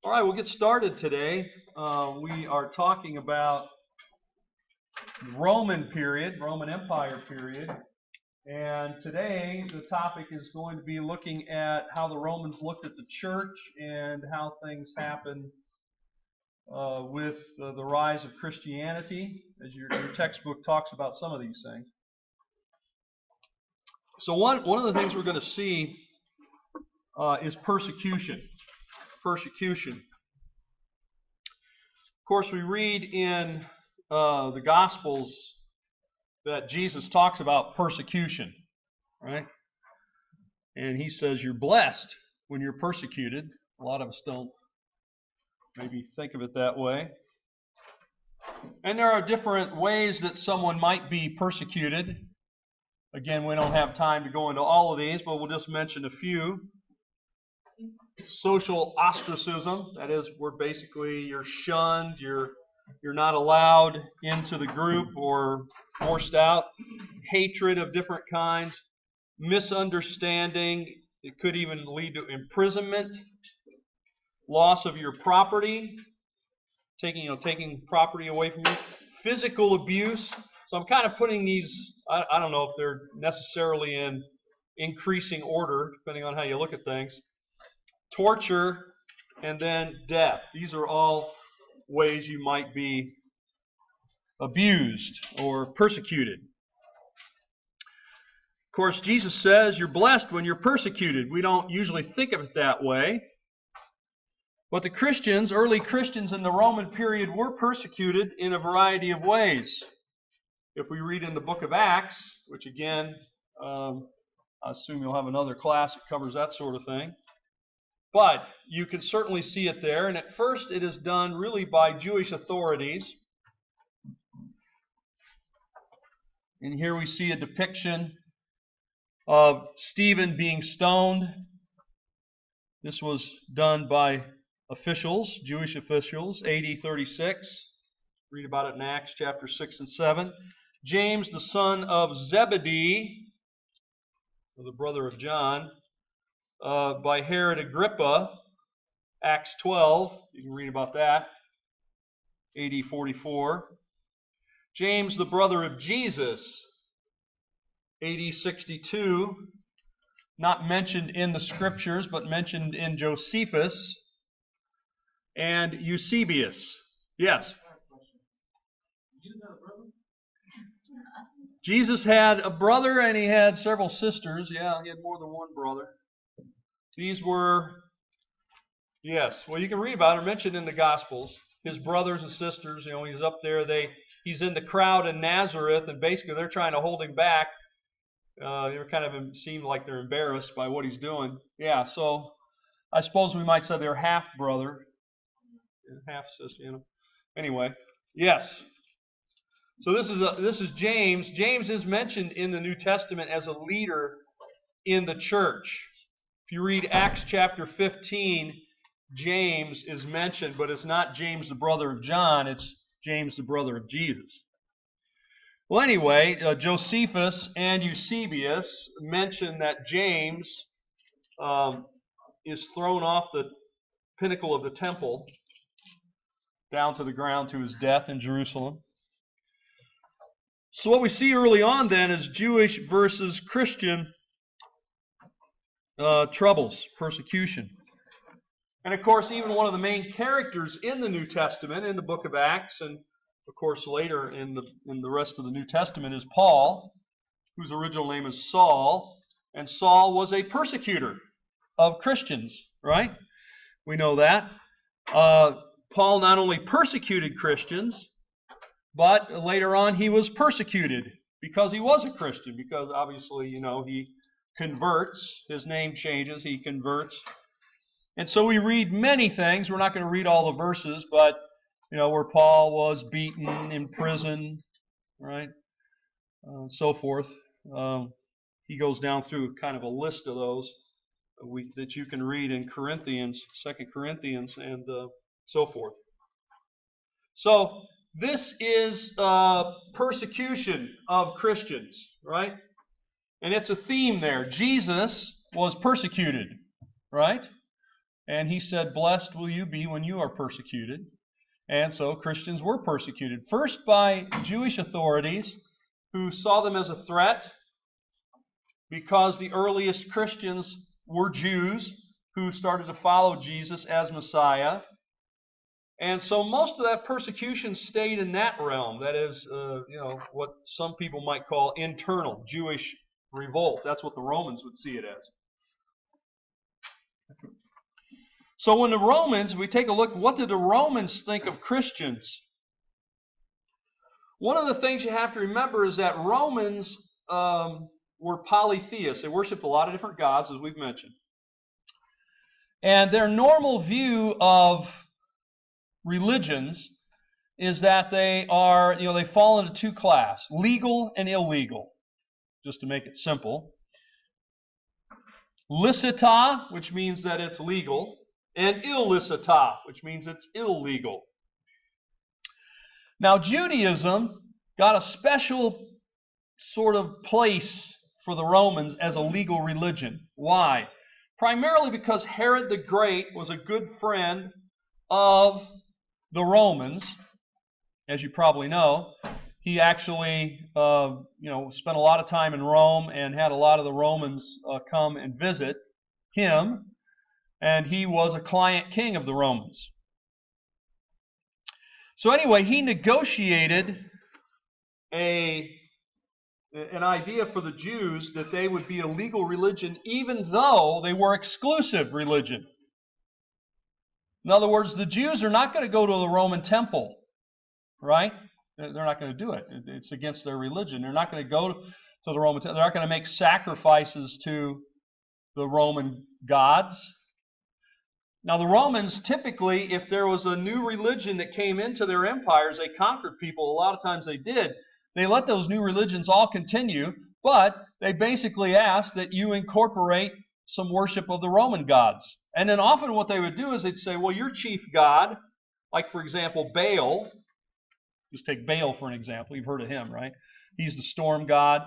All right, we'll get started today. We are talking about the Roman period, Roman Empire period. And today the topic is going to be looking at how the Romans looked at the church and how things happened with the rise of Christianity, as your textbook talks about some of these things. So one of the things we're going to see is persecution. Persecution. Of course, we read in the Gospels that Jesus talks about persecution, right? And he says you're blessed when you're persecuted. A lot of us don't maybe think of it that way. And there are different ways that someone might be persecuted. Again, we don't have time to go into all of these, but we'll just mention a few. Social ostracism, that is, where basically you're shunned, you're not allowed into the group or forced out. Hatred of different kinds. Misunderstanding. It could even lead to imprisonment. Loss of your property. Taking property away from you. Physical abuse. So I'm kind of putting these, I don't know if they're necessarily in increasing order, depending on how you look at things. Torture, and then death. These are all ways you might be abused or persecuted. Of course, Jesus says you're blessed when you're persecuted. We don't usually think of it that way. But the Christians, early Christians in the Roman period, were persecuted in a variety of ways. If we read in the book of Acts, which again, I assume you'll have another class that covers that sort of thing. But you can certainly see it there. And at first it is done really by Jewish authorities. And here we see a depiction of Stephen being stoned. This was done by officials, Jewish officials, AD 36. Read about it in Acts chapter 6 and 7. James, the son of Zebedee, the brother of John, by Herod Agrippa, Acts 12. You can read about that, AD 44. James, the brother of Jesus, AD 62. Not mentioned in the scriptures, but mentioned in Josephus. And Eusebius. Yes? Jesus had a brother and he had several sisters. Yeah, he had more than one brother. These were, yes, well you can read about it, mentioned in the Gospels. His brothers and sisters, he's up there. He's in the crowd in Nazareth, and basically they're trying to hold him back. They kind of seem like they're embarrassed by what he's doing. Yeah, so I suppose we might say they're half brother, half sister. Anyway, yes. So this is James. James is mentioned in the New Testament as a leader in the church. If you read Acts chapter 15, James is mentioned, but it's not James the brother of John, it's James the brother of Jesus. Well, anyway, Josephus and Eusebius mention that James is thrown off the pinnacle of the temple down to the ground to his death in Jerusalem. So what we see early on then is Jewish versus Christian troubles, persecution. And of course, even one of the main characters in the New Testament, in the book of Acts, and of course later in the rest of the New Testament, is Paul, whose original name is Saul. And Saul was a persecutor of Christians, right? We know that. Paul not only persecuted Christians, but later on he was persecuted because he was a Christian, because obviously, he converts, his name changes, he converts. And so we read many things. We're not going to read all the verses, but, where Paul was beaten, imprisoned, right, so forth. He goes down through kind of a list of those that you can read in Corinthians, 2 Corinthians, and so forth. So this is persecution of Christians, right? And it's a theme there. Jesus was persecuted, right? And he said, "Blessed will you be when you are persecuted." And so Christians were persecuted. First by Jewish authorities who saw them as a threat because the earliest Christians were Jews who started to follow Jesus as Messiah. And so most of that persecution stayed in that realm. That is, what some people might call internal Jewish revolt. That's what the Romans would see it as. So when the Romans, we take a look, what did the Romans think of Christians? One of the things you have to remember is that Romans were polytheists. They worshipped a lot of different gods, as we've mentioned. And their normal view of religions is that they are, they fall into two classes, legal and illegal, just to make it simple. Licita, which means that it's legal, and illicita, which means it's illegal. Now, Judaism got a special sort of place for the Romans as a legal religion. Why? Primarily because Herod the Great was a good friend of the Romans, as you probably know. He actually, spent a lot of time in Rome and had a lot of the Romans come and visit him, and he was a client king of the Romans. So anyway, he negotiated an idea for the Jews that they would be a legal religion even though they were exclusive religion. In other words, the Jews are not going to go to the Roman temple, right? They're not going to do it. It's against their religion. They're not going to go to the Roman temple. They're not going to make sacrifices to the Roman gods. Now, the Romans typically, if there was a new religion that came into their empires, they conquered people. A lot of times they did. They let those new religions all continue, but they basically asked that you incorporate some worship of the Roman gods. And then often what they would do is they'd say, well, your chief god, like for example, Baal. Just take Baal for an example. You've heard of him, right? He's the storm god.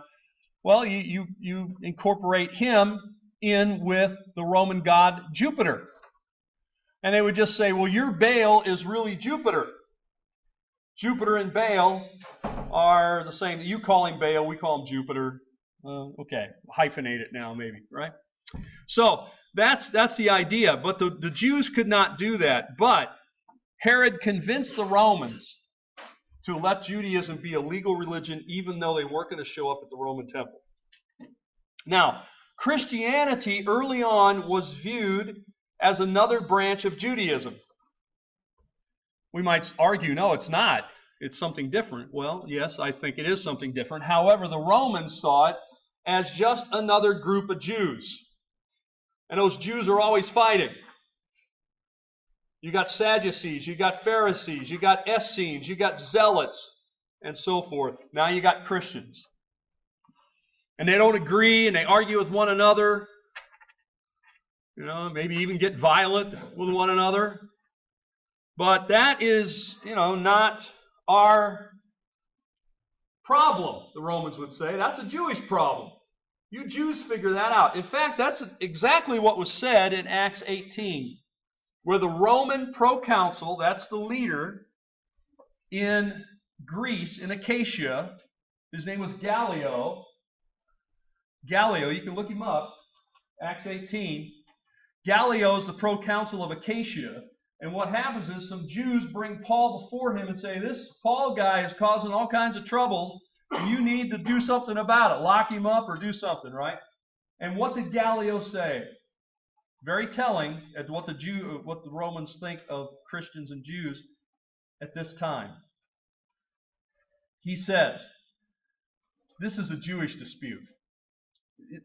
Well, you incorporate him in with the Roman god Jupiter. And they would just say, well, your Baal is really Jupiter. Jupiter and Baal are the same. You call him Baal, we call him Jupiter. Okay, hyphenate it now maybe, right? So that's the idea. But the Jews could not do that. But Herod convinced the Romans to let Judaism be a legal religion even though they weren't going to show up at the Roman temple. Now, Christianity early on was viewed as another branch of Judaism. We might argue, no, it's not. It's something different. Well, yes, I think it is something different. However, the Romans saw it as just another group of Jews. And those Jews are always fighting. You got Sadducees, you got Pharisees, you got Essenes, you got Zealots, and so forth. Now you got Christians. And they don't agree, and they argue with one another. Maybe even get violent with one another. But that is, not our problem, the Romans would say. That's a Jewish problem. You Jews figure that out. In fact, that's exactly what was said in Acts 18, where the Roman proconsul, that's the leader in Greece, in Achaia, his name was Gallio. Gallio, you can look him up, Acts 18. Gallio is the proconsul of Achaia. And what happens is some Jews bring Paul before him and say, this Paul guy is causing all kinds of troubles, and you need to do something about it. Lock him up or do something, right? And what did Gallio say? Very telling at what the Romans think of Christians and Jews at this time. He says, this is a Jewish dispute.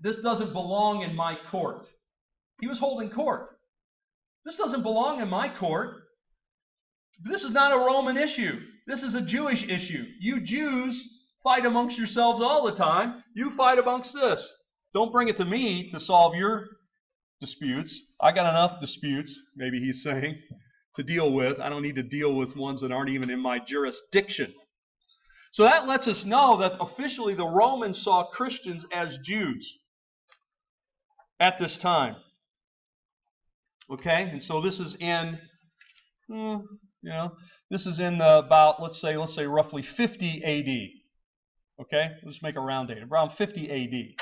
This doesn't belong in my court. He was holding court. This doesn't belong in my court. This is not a Roman issue. This is a Jewish issue. You Jews fight amongst yourselves all the time. You fight amongst this. Don't bring it to me to solve your disputes. I got enough disputes, maybe he's saying, to deal with. I don't need to deal with ones that aren't even in my jurisdiction. So that lets us know that officially the Romans saw Christians as Jews at this time. Okay, and so this is in, this is in about, let's say roughly 50 A.D. Okay, let's make a round date, around 50 A.D.,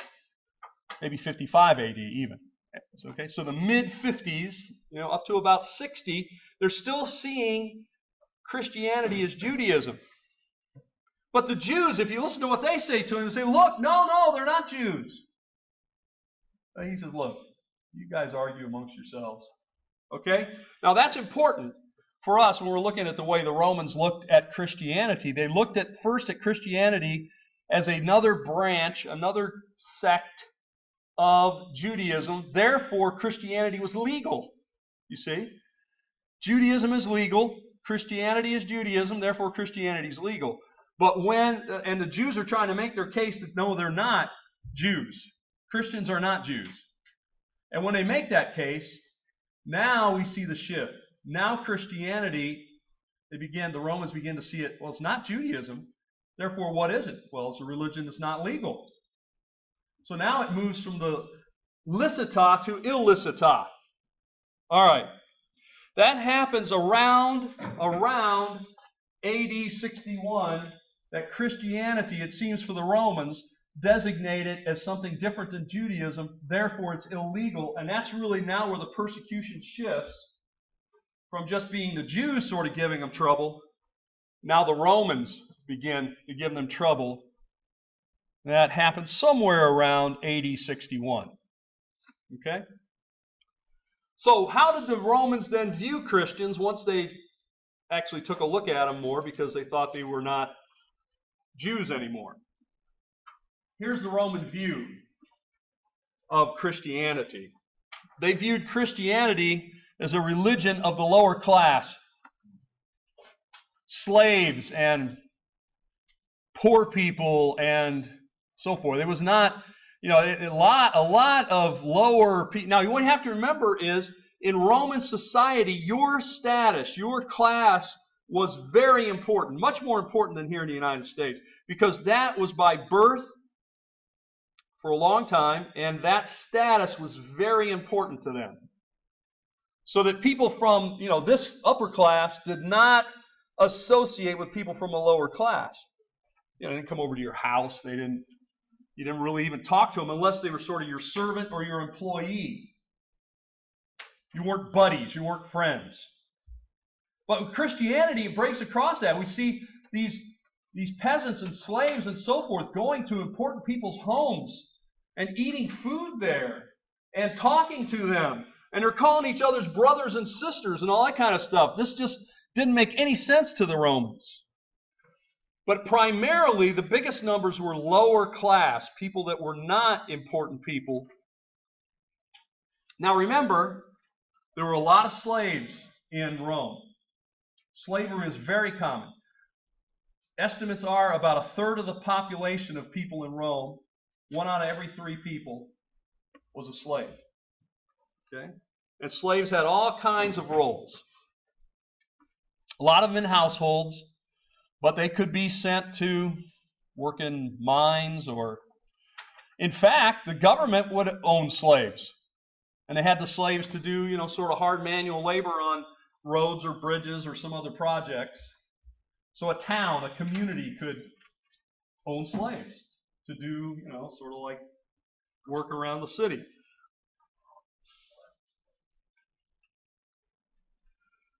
maybe 55 A.D. even. Okay, so the mid-50s, up to about 60, they're still seeing Christianity as Judaism. But the Jews, if you listen to what they say to him, they say, look, no, they're not Jews. And he says, look, you guys argue amongst yourselves. Okay? Now that's important for us when we're looking at the way the Romans looked at Christianity. They looked first at Christianity as another branch, another sect of Judaism. Therefore, Christianity was legal. You see? Judaism is legal. Christianity is Judaism. Therefore, Christianity is legal. But and the Jews are trying to make their case that no, they're not Jews. Christians are not Jews. And when they make that case, now we see the shift. Now Christianity, the Romans begin to see it, well, it's not Judaism. Therefore, what is it? Well, it's a religion that's not legal. So now it moves from the licita to illicita. All right. That happens around AD 61, that Christianity, it seems for the Romans, designated as something different than Judaism, therefore it's illegal, and that's really now where the persecution shifts from just being the Jews sort of giving them trouble. Now the Romans begin to give them trouble. That happens somewhere around AD 61. Okay? So how did the Romans then view Christians once they actually took a look at them more because they thought they were not Jews anymore? Here's the Roman view of Christianity. They viewed Christianity as a religion of the lower class. Slaves and poor people and so forth. It was not, a lot of lower people. Now, what you have to remember is, in Roman society, your status, your class was very important, much more important than here in the United States, because that was by birth for a long time, and that status was very important to them. So that people from, this upper class did not associate with people from a lower class. They didn't come over to your house. You didn't really even talk to them unless they were sort of your servant or your employee. You weren't buddies. You weren't friends. But with Christianity, it breaks across that. We see these peasants and slaves and so forth going to important people's homes and eating food there and talking to them. And they're calling each other's brothers and sisters and all that kind of stuff. This just didn't make any sense to the Romans. But primarily, the biggest numbers were lower class, people that were not important people. Now remember, there were a lot of slaves in Rome. Slavery is very common. Estimates are about a third of the population of people in Rome, 1 out of every 3 people, was a slave. Okay? And slaves had all kinds of roles. A lot of them in households, but they could be sent to work in mines or... In fact, the government would own slaves. And they had the slaves to do, sort of hard manual labor on roads or bridges or some other projects. So a town, a community could own slaves to do, sort of like work around the city.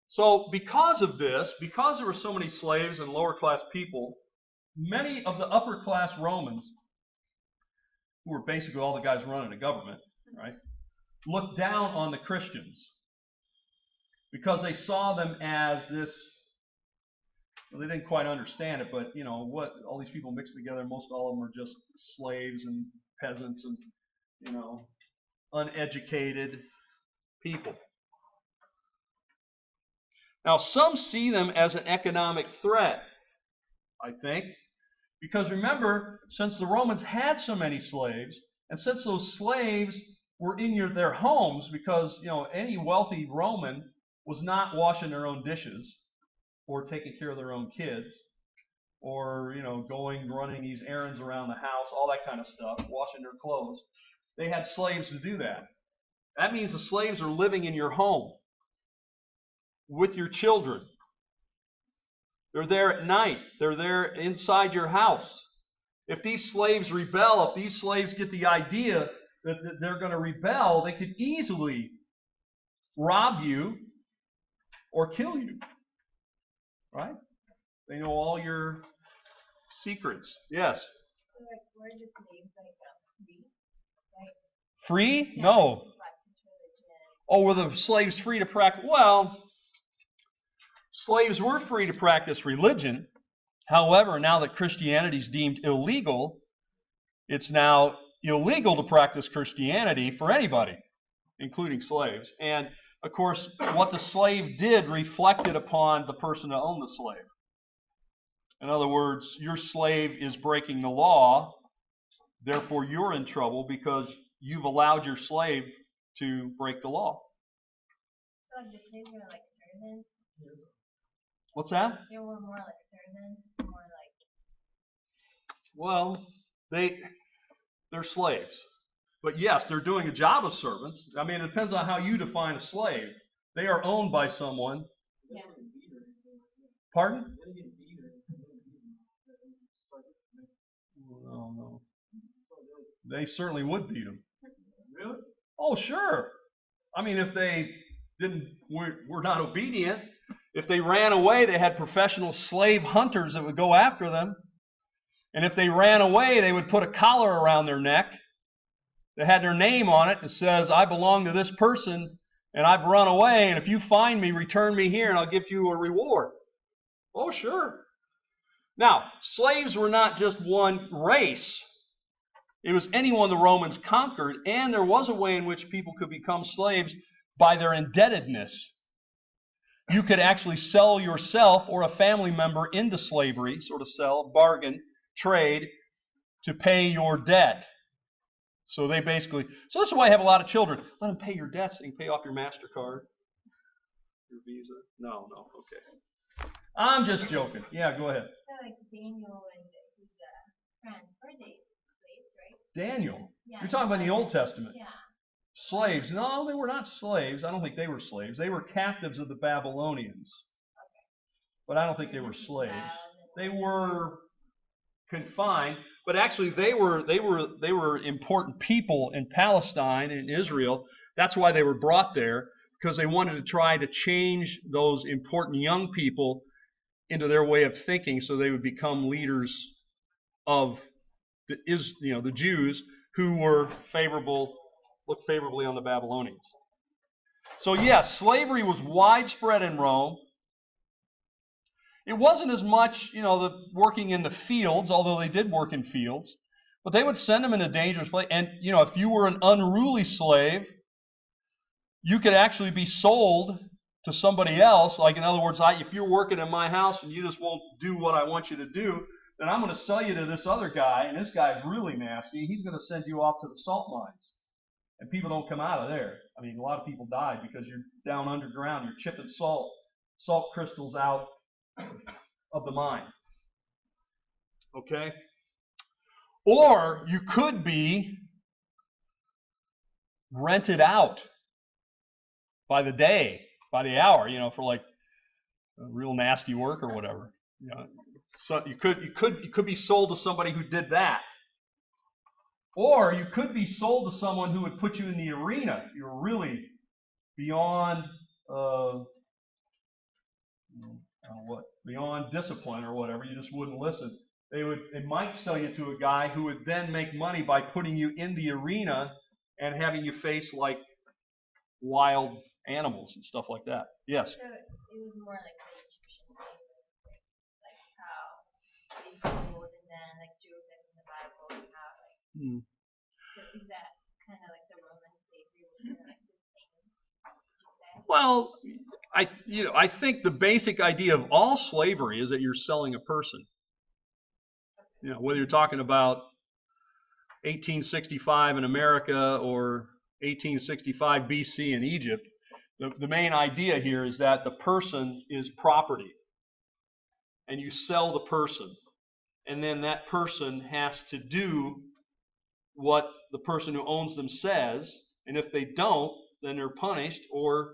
So because of this, because there were so many slaves and lower class people, many of the upper class Romans, who were basically all the guys running the government, right, looked down on the Christians because they saw them as this, they didn't quite understand it, but what all these people mixed together, most all of them are just slaves and peasants and uneducated people. Now, some see them as an economic threat, I think, because remember, since the Romans had so many slaves, and since those slaves were in their homes, because any wealthy Roman was not washing their own dishes or taking care of their own kids or running these errands around the house, all that kind of stuff, washing their clothes. They had slaves to do that. That means the slaves are living in your home with your children. They're there at night. They're there inside your house. If these slaves rebel, if these slaves get the idea that they're going to rebel, they could easily rob you or kill you. Right? They know all your secrets. Yes? So, like, were the slaves, like, free? Like, Free? yeah, No. practice religion. Oh, were the slaves free to practice? Well, slaves were free to practice religion. However, now that Christianity is deemed illegal, it's now illegal to practice Christianity for anybody, including slaves. And, of course, what the slave did reflected upon the person that owned the slave. In other words, your slave is breaking the law, therefore you're in trouble because you've allowed your slave to break the law. So, like, the slaves were like servants? What's that? They were more like servants, more like... Well, they're slaves. But yes, they're doing a job of servants. I mean, it depends on how you define a slave. They are owned by someone. Yeah. Pardon? No. They certainly would beat them. Really? Oh, sure. I mean, if they were not obedient, if they ran away, they had professional slave hunters that would go after them. And if they ran away, they would put a collar around their neck that had their name on it and says, I belong to this person and I've run away, and if you find me, return me here and I'll give you a reward. Oh, sure. Now, slaves were not just one race. It was anyone the Romans conquered, and there was a way in which people could become slaves by their indebtedness. You could actually sell yourself or a family member into slavery, sort of sell, bargain, trade, to pay your debt. So this is why I have a lot of children. Let them pay your debts and pay off your MasterCard, your Visa. No, okay. I'm just joking. Yeah, go ahead. So, like, Daniel and his friends, were they slaves, right? Daniel. Yeah. You're talking about in the Old Testament. Yeah. Slaves. No, they were not slaves. I don't think they were slaves. They were captives of the Babylonians. Okay. But I don't think they were slaves. They were confined, but actually they were important people in Palestine and Israel. That's why they were brought there, because they wanted to try to change those important young people into their way of thinking so they would become leaders of the Jews who were looked favorably on the Babylonians. So yes, slavery was widespread in Rome. It wasn't as much, the working in the fields, although they did work in fields, but they would send them in a dangerous place. And, if you were an unruly slave, you could actually be sold to somebody else. Like, in other words, if you're working in my house and you just won't do what I want you to do, then I'm going to sell you to this other guy, and this guy's really nasty. He's going to send you off to the salt mines. And people don't come out of there. I mean, a lot of people die because you're down underground. You're chipping salt crystals out of the mine. Okay? Or you could be rented out by the day, by the hour, for like real nasty work or whatever. So you could be sold to somebody who did that. Or you could be sold to someone who would put you in the arena. You're really beyond beyond discipline or whatever. You just wouldn't listen. They might sell you to a guy who would then make money by putting you in the arena and having you face like wild animals and stuff like that. Yes. So it was more like the Egyptian slavery, like how they sold, and then like Joseph in the Bible, and how like. So is that kind of like the Roman slavery was kind of like the same? Would you say? Well, I think the basic idea of all slavery is that you're selling a person. Whether you're talking about 1865 in America or 1865 BC in Egypt, the main idea here is that the person is property. And you sell the person. And then that person has to do what the person who owns them says. And if they don't, then they're punished or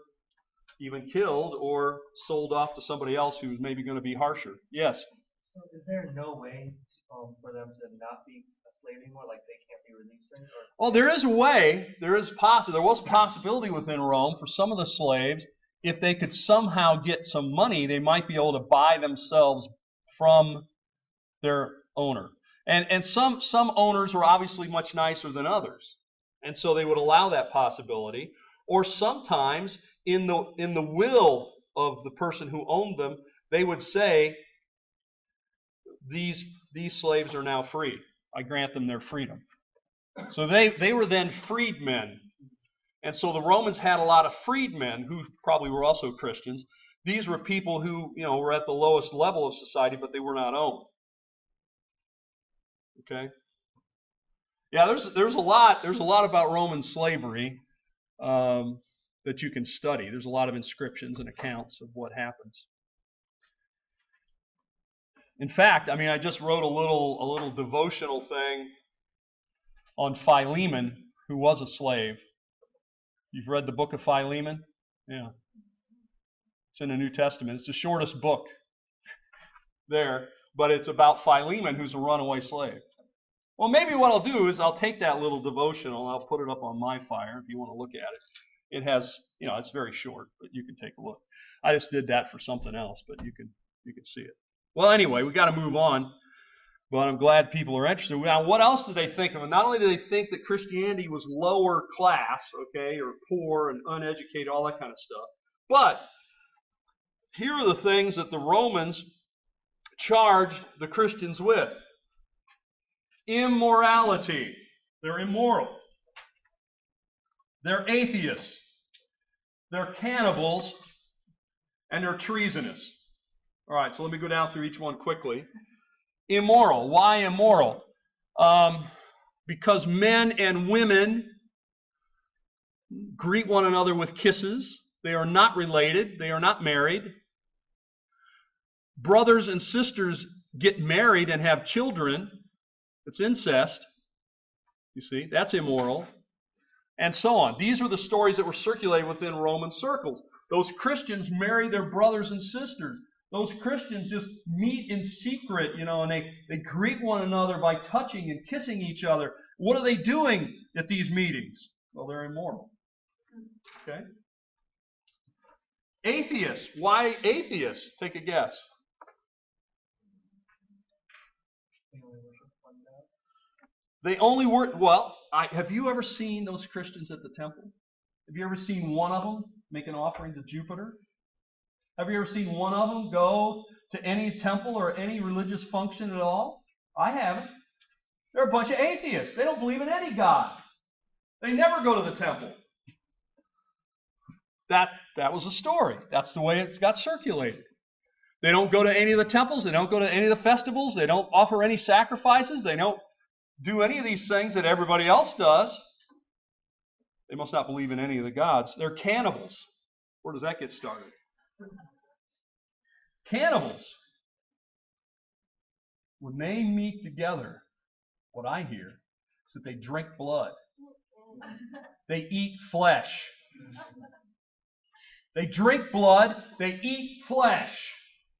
even killed or sold off to somebody else who's maybe going to be harsher. Yes? So is there no way for them to not be a slave anymore? Like they can't be released from it? Oh, there is a way. There was a possibility within Rome for some of the slaves, if they could somehow get some money, they might be able to buy themselves from their owner. And some owners were obviously much nicer than others. And so they would allow that possibility. Or sometimes in the will of the person who owned them, they would say, these slaves are now free. I grant them their freedom. So they were then freedmen. And so the Romans had a lot of freedmen who probably were also Christians. These were people who, were at the lowest level of society, but they were not owned. Okay? Yeah, there's a lot about Roman slavery that you can study. There's a lot of inscriptions and accounts of what happens. In fact, I just wrote a little devotional thing on Philemon, who was a slave. You've read the book of Philemon? Yeah. It's in the New Testament. It's the shortest book there, but it's about Philemon, who's a runaway slave. Well, maybe what I'll do is I'll take that little devotional and I'll put it up on MyFire if you want to look at it. It has, it's very short, but you can take a look. I just did that for something else, but you can see it. Well, anyway, we got to move on, but I'm glad people are interested. Now, what else did they think of it? Not only did they think that Christianity was lower class, okay, or poor and uneducated, all that kind of stuff, but here are the things that the Romans charged the Christians with. Immorality. They're immoral. They're atheists. They're cannibals. And they're treasonous. All right, so let me go down through each one quickly. Immoral. Why immoral? Because men and women greet one another with kisses. They are not related. They are not married. Brothers and sisters get married and have children. It's incest. You see, that's immoral. And so on. These were the stories that were circulated within Roman circles. Those Christians marry their brothers and sisters. Those Christians just meet in secret, and they greet one another by touching and kissing each other. What are they doing at these meetings? Well, they're immoral. Okay? Atheists. Why atheists? Take a guess. They only work, have you ever seen those Christians at the temple? Have you ever seen one of them make an offering to Jupiter? Have you ever seen one of them go to any temple or any religious function at all? I haven't. They're a bunch of atheists. They don't believe in any gods. They never go to the temple. That was a story. That's the way it got circulated. They don't go to any of the temples. They don't go to any of the festivals. They don't offer any sacrifices. They don't do any of these things that everybody else does. They must not believe in any of the gods. They're cannibals. Where does that get started? Cannibals. When they meet together, what I hear is that they drink blood. They eat flesh. They drink blood. They eat flesh.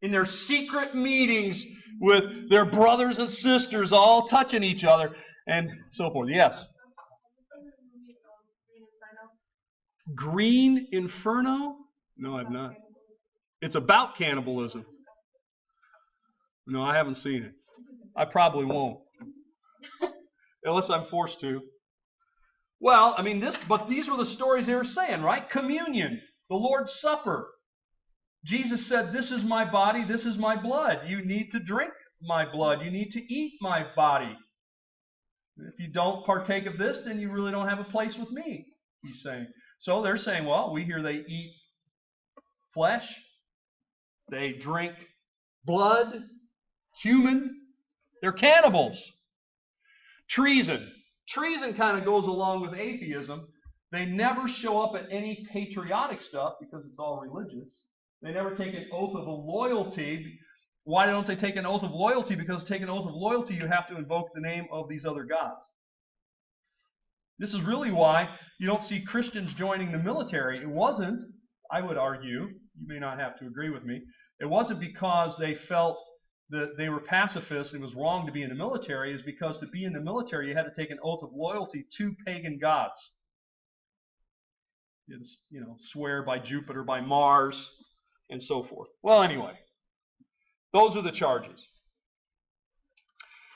In their secret meetings with their brothers and sisters all touching each other and so forth. Yes? Green Inferno? No, I've not. It's about cannibalism. No, I haven't seen it. I probably won't. Unless I'm forced to. Well, but these were the stories they were saying, right? Communion, the Lord's Supper. Jesus said, this is my body, this is my blood. You need to drink my blood. You need to eat my body. If you don't partake of this, then you really don't have a place with me, he's saying. So they're saying, well, we hear they eat flesh. They drink blood, human. They're cannibals. Treason. Treason kind of goes along with atheism. They never show up at any patriotic stuff because it's all religious. They never take an oath of loyalty. Why don't they take an oath of loyalty? Because to take an oath of loyalty, you have to invoke the name of these other gods. This is really why you don't see Christians joining the military. It wasn't, I would argue, you may not have to agree with me, it wasn't because they felt that they were pacifists and it was wrong to be in the military. It's because to be in the military you had to take an oath of loyalty to pagan gods. You had to, swear by Jupiter, by Mars, and so forth. Well, anyway, those are the charges.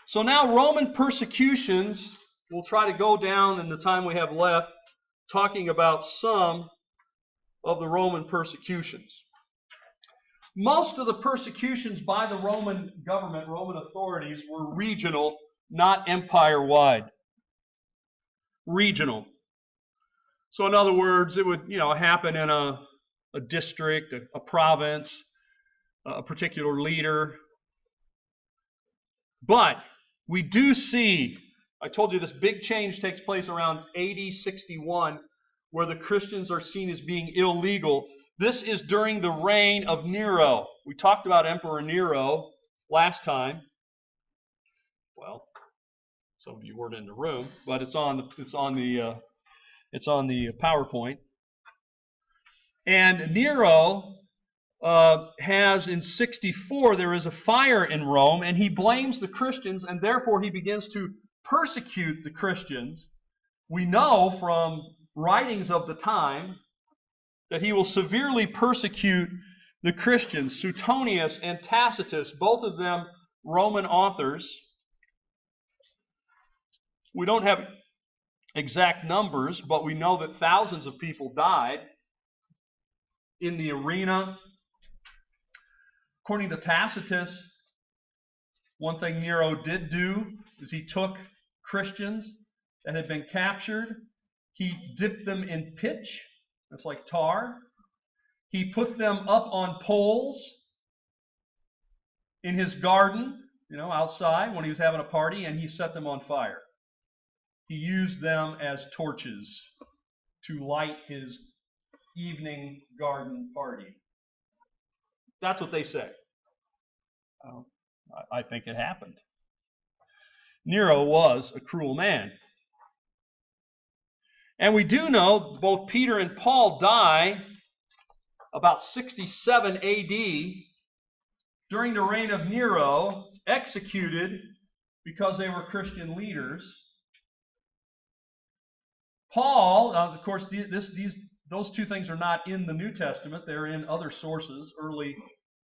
So now Roman persecutions, we'll try to go down in the time we have left, talking about some of the Roman persecutions. Most of the persecutions by the Roman government, Roman authorities, were regional, not empire-wide. Regional. So in other words, it would happen in a district, a province, a particular leader. But we do see, I told you this big change takes place around AD 61, where the Christians are seen as being illegal. This is during the reign of Nero. We talked about Emperor Nero last time. Well, some of you weren't in the room, but it's on the PowerPoint. And Nero has in 64, there is a fire in Rome, and he blames the Christians, and therefore he begins to persecute the Christians. We know from writings of the time that he will severely persecute the Christians. Suetonius and Tacitus, both of them Roman authors. We don't have exact numbers, but we know that thousands of people died in the arena. According to Tacitus, one thing Nero did do is he took Christians that had been captured, he dipped them in pitch, that's like tar. He put them up on poles in his garden, outside when he was having a party, and he set them on fire. He used them as torches to light his evening garden party. That's what they say. I think it happened. Nero was a cruel man. And we do know both Peter and Paul die about 67 AD during the reign of Nero, executed because they were Christian leaders. Paul, of course, those two things are not in the New Testament. They're in other sources, early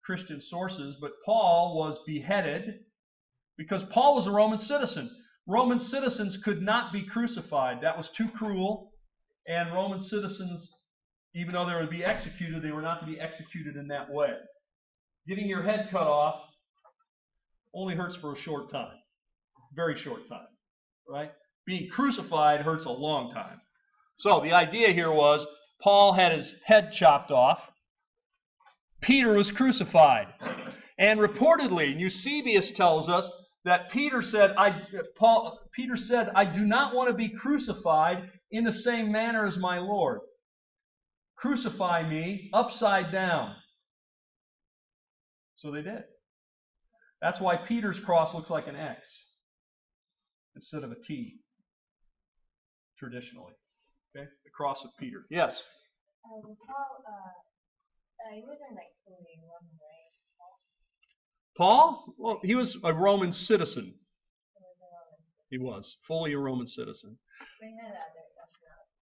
Christian sources. But Paul was beheaded because Paul was a Roman citizen. Roman citizens could not be crucified. That was too cruel. And Roman citizens, even though they would be executed, they were not to be executed in that way. Getting your head cut off only hurts for a short time. Very short time. Right? Being crucified hurts a long time. So the idea here was Paul had his head chopped off. Peter was crucified. And reportedly, Eusebius tells us that Peter said, I do not want to be crucified in the same manner as my Lord. Crucify me upside down. So they did. That's why Peter's cross looks like an X instead of a T, traditionally. Okay? The cross of Peter. Yes? Paul, he wasn't like fully Roman, right? Paul? Well, he was a Roman citizen. He was fully a Roman citizen. But he had other nationalities,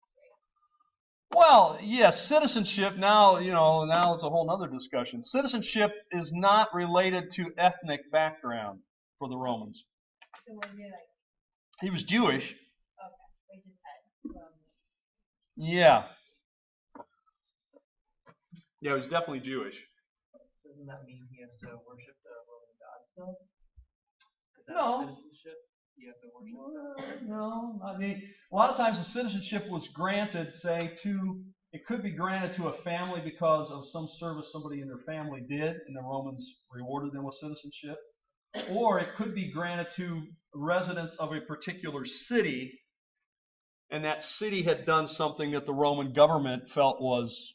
right? Well, yes, citizenship now it's a whole other discussion. Citizenship is not related to ethnic background for the Romans. So was he like? He was Jewish. Okay, we just had Roman. Yeah. Yeah, he was definitely Jewish. Doesn't that mean he has to worship the Roman god still? Is that No. citizenship? You have to worship No, I mean, a lot of times the citizenship was granted, it could be granted to a family because of some service somebody in their family did, and the Romans rewarded them with citizenship. Or it could be granted to residents of a particular city, and that city had done something that the Roman government felt was,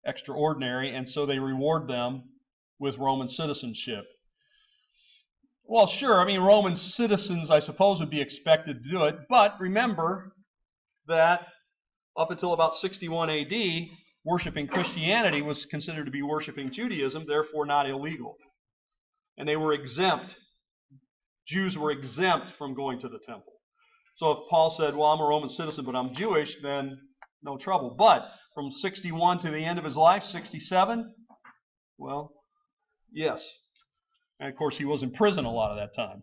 extraordinary, and so they reward them with Roman citizenship. Well, sure, Roman citizens, I suppose, would be expected to do it, but remember, that up until about 61 AD, worshiping Christianity was considered to be worshiping Judaism, therefore not illegal. And they were exempt. Jews were exempt from going to the temple. So if Paul said, well, I'm a Roman citizen, but I'm Jewish, then no trouble. But from 61 to the end of his life, 67, well, yes. And of course, he was in prison a lot of that time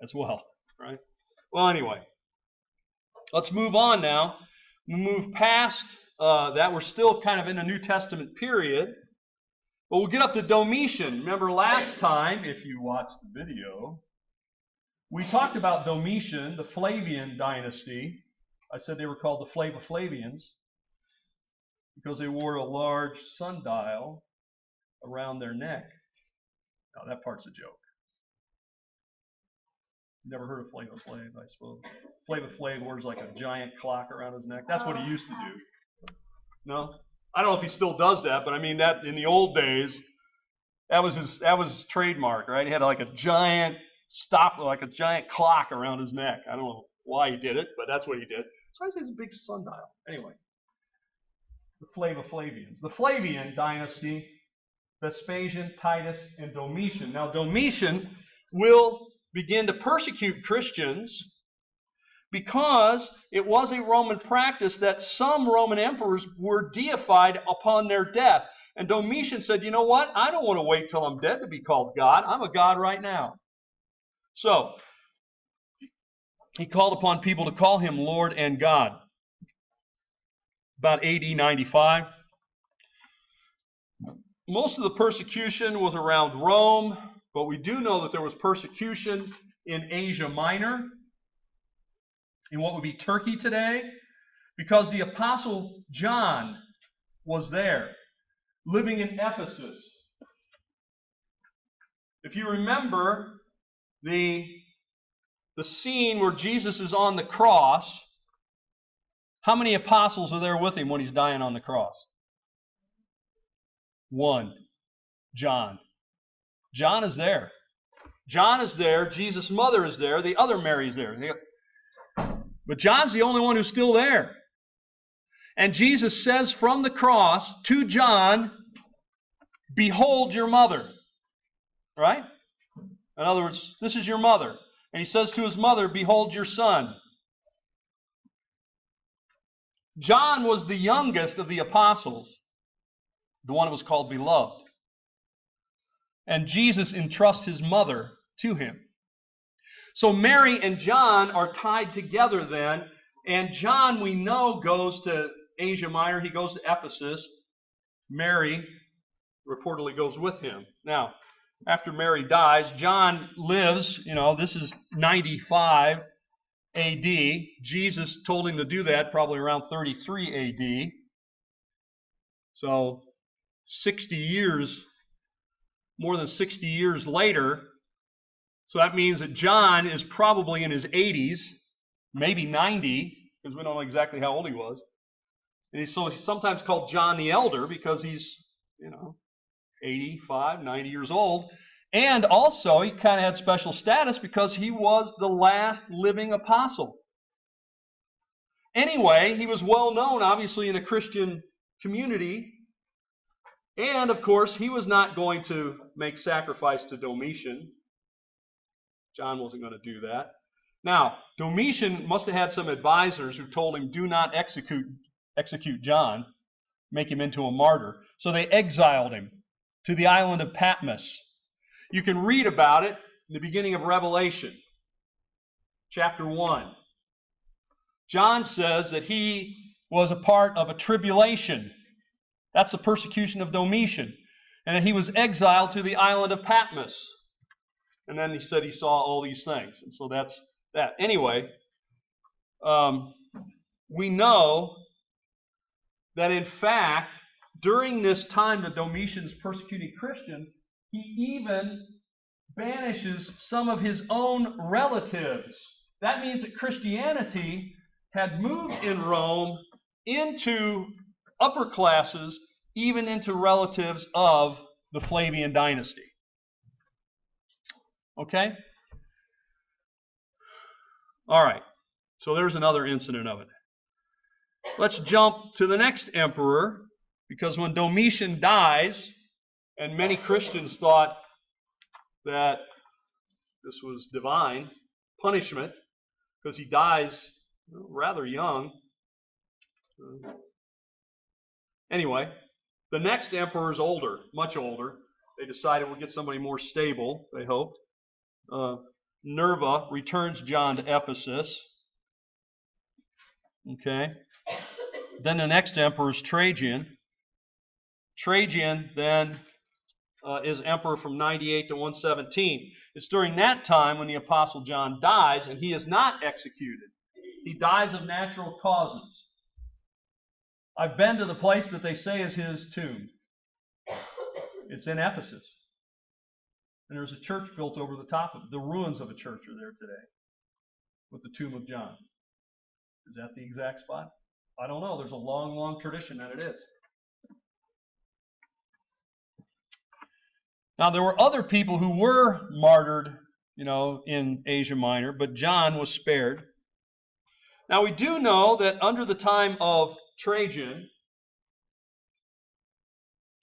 as well, right? Well, anyway, let's move on now. We move past that. We're still kind of in a New Testament period. But we'll get up to Domitian. Remember last time, if you watched the video, we talked about Domitian, the Flavian dynasty. I said they were called the Flavians because they wore a large sundial around their neck. Now, that part's a joke. Never heard of Flava Flav, I suppose. Flava Flav wears like a giant clock around his neck. That's what he used to do. No? I don't know if he still does that, but I mean that in the old days, that was his trademark, right? He had like a giant clock around his neck. I don't know why he did it, but that's what he did. So I say it's a big sundial. Anyway, the Flavians. The Flavian dynasty, Vespasian, Titus, and Domitian. Now Domitian will begin to persecute Christians because it was a Roman practice that some Roman emperors were deified upon their death. And Domitian said, you know what? I don't want to wait till I'm dead to be called God. I'm a God right now. So, he called upon people to call him Lord and God. About AD 95. Most of the persecution was around Rome, but we do know that there was persecution in Asia Minor, in what would be Turkey today, because the Apostle John was there, living in Ephesus. If you remember the scene where Jesus is on the cross, how many apostles are there with him when he's dying on the cross? One. John. John is there. John is there. Jesus' mother is there. The other Mary is there. But John's the only one who's still there. And Jesus says from the cross to John, behold your mother. Right? In other words, this is your mother. And he says to his mother, behold your son. John was the youngest of the apostles, the one who was called beloved. And Jesus entrusts his mother to him. So Mary and John are tied together then, and John, we know, goes to Asia Minor. He goes to Ephesus. Mary reportedly goes with him. Now, after Mary dies, John lives, this is 95 AD. Jesus told him to do that probably around 33 AD. So 60 years, more than 60 years later. So that means that John is probably in his 80s, maybe 90, because we don't know exactly how old he was. And he's sometimes called John the Elder because he's, 85, 90 years old. And also, he kind of had special status because he was the last living apostle. Anyway, he was well known, obviously, in a Christian community. And, of course, he was not going to make sacrifice to Domitian. John wasn't going to do that. Now, Domitian must have had some advisors who told him, do not execute John, make him into a martyr. So they exiled him to the island of Patmos. You can read about it in the beginning of Revelation, chapter 1. John says that he was a part of a tribulation. That's the persecution of Domitian. And that he was exiled to the island of Patmos. And then he said he saw all these things. And so that's that. Anyway, we know that in fact, during this time that Domitian's persecuting Christians, he even banishes some of his own relatives. That means that Christianity had moved in Rome into upper classes, even into relatives of the Flavian dynasty. Okay? All right. So there's another incident of it. let's jump to the next emperor, because when Domitian dies, and many Christians thought that this was divine punishment, because he dies rather young. Anyway, the next emperor is older, much older. They decided we'll get somebody more stable, they hoped. Nerva returns John to Ephesus. Okay. Then the next emperor is Trajan. Trajan then is emperor from 98 to 117. It's during that time when the Apostle John dies, and he is not executed. He dies of natural causes. I've been to the place that they say is his tomb. It's in Ephesus. And there's a church built over the top of it. The ruins of a church are there today with the tomb of John. Is that the exact spot? I don't know. There's a long, long tradition that it is. Now, there were other people who were martyred, in Asia Minor, but John was spared. Now, we do know that under the time of Trajan,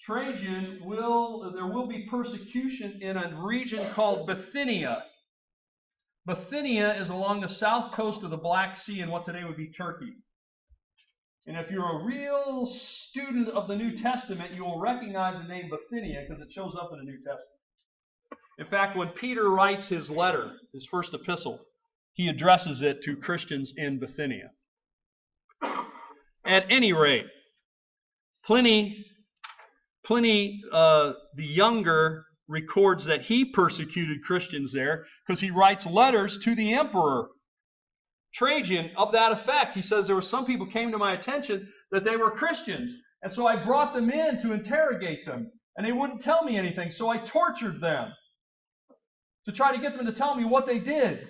there will be persecution in a region called Bithynia. Bithynia is along the south coast of the Black Sea in what today would be Turkey. And if you're a real student of the New Testament, you will recognize the name Bithynia because it shows up in the New Testament. In fact, when Peter writes his letter, his first epistle, he addresses it to Christians in Bithynia. At any rate, Pliny the Younger records that he persecuted Christians there because he writes letters to the emperor Trajan of that effect. He says there were some people came to my attention that they were Christians, and so I brought them in to interrogate them, and they wouldn't tell me anything, so I tortured them to try to get them to tell me what they did.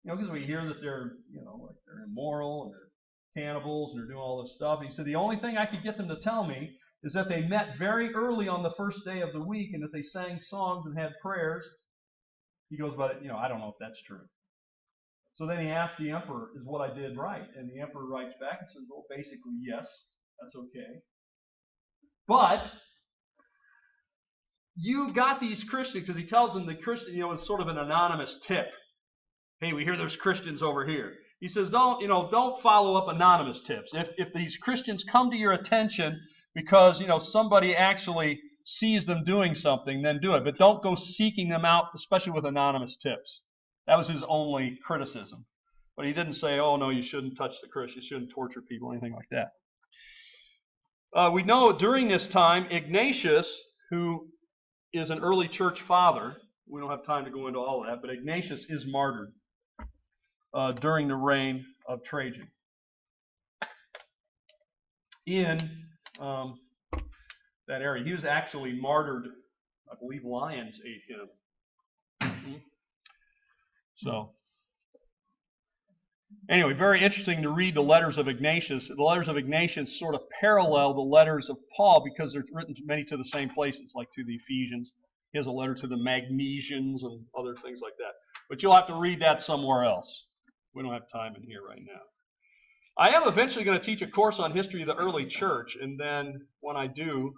Because we hear that they're, like they're immoral and they're cannibals and they're doing all this stuff. And he said the only thing I could get them to tell me is that they met very early on the first day of the week and that they sang songs and had prayers. He goes, but I don't know if that's true. So then he asked the emperor, is what I did right? And the emperor writes back and says, well, basically, yes, that's okay. But you got these Christians, because he tells them the Christian, is sort of an anonymous tip. Hey, we hear there's Christians over here. He says, don't follow up anonymous tips. If these Christians come to your attention because, somebody actually sees them doing something, then do it. But don't go seeking them out, especially with anonymous tips. That was his only criticism. But he didn't say, oh, no, you shouldn't touch the Christians, you shouldn't torture people, anything like that. We know during this time, Ignatius, who is an early church father, we don't have time to go into all of that, but Ignatius is martyred during the reign of Trajan. In that area. He was actually martyred. I believe lions ate him. So, anyway, very interesting to read the letters of Ignatius. The letters of Ignatius sort of parallel the letters of Paul because they're written many to the same places, like to the Ephesians. He has a letter to the Magnesians and other things like that. But you'll have to read that somewhere else. We don't have time in here right now. I am eventually going to teach a course on history of the early church, and then when I do,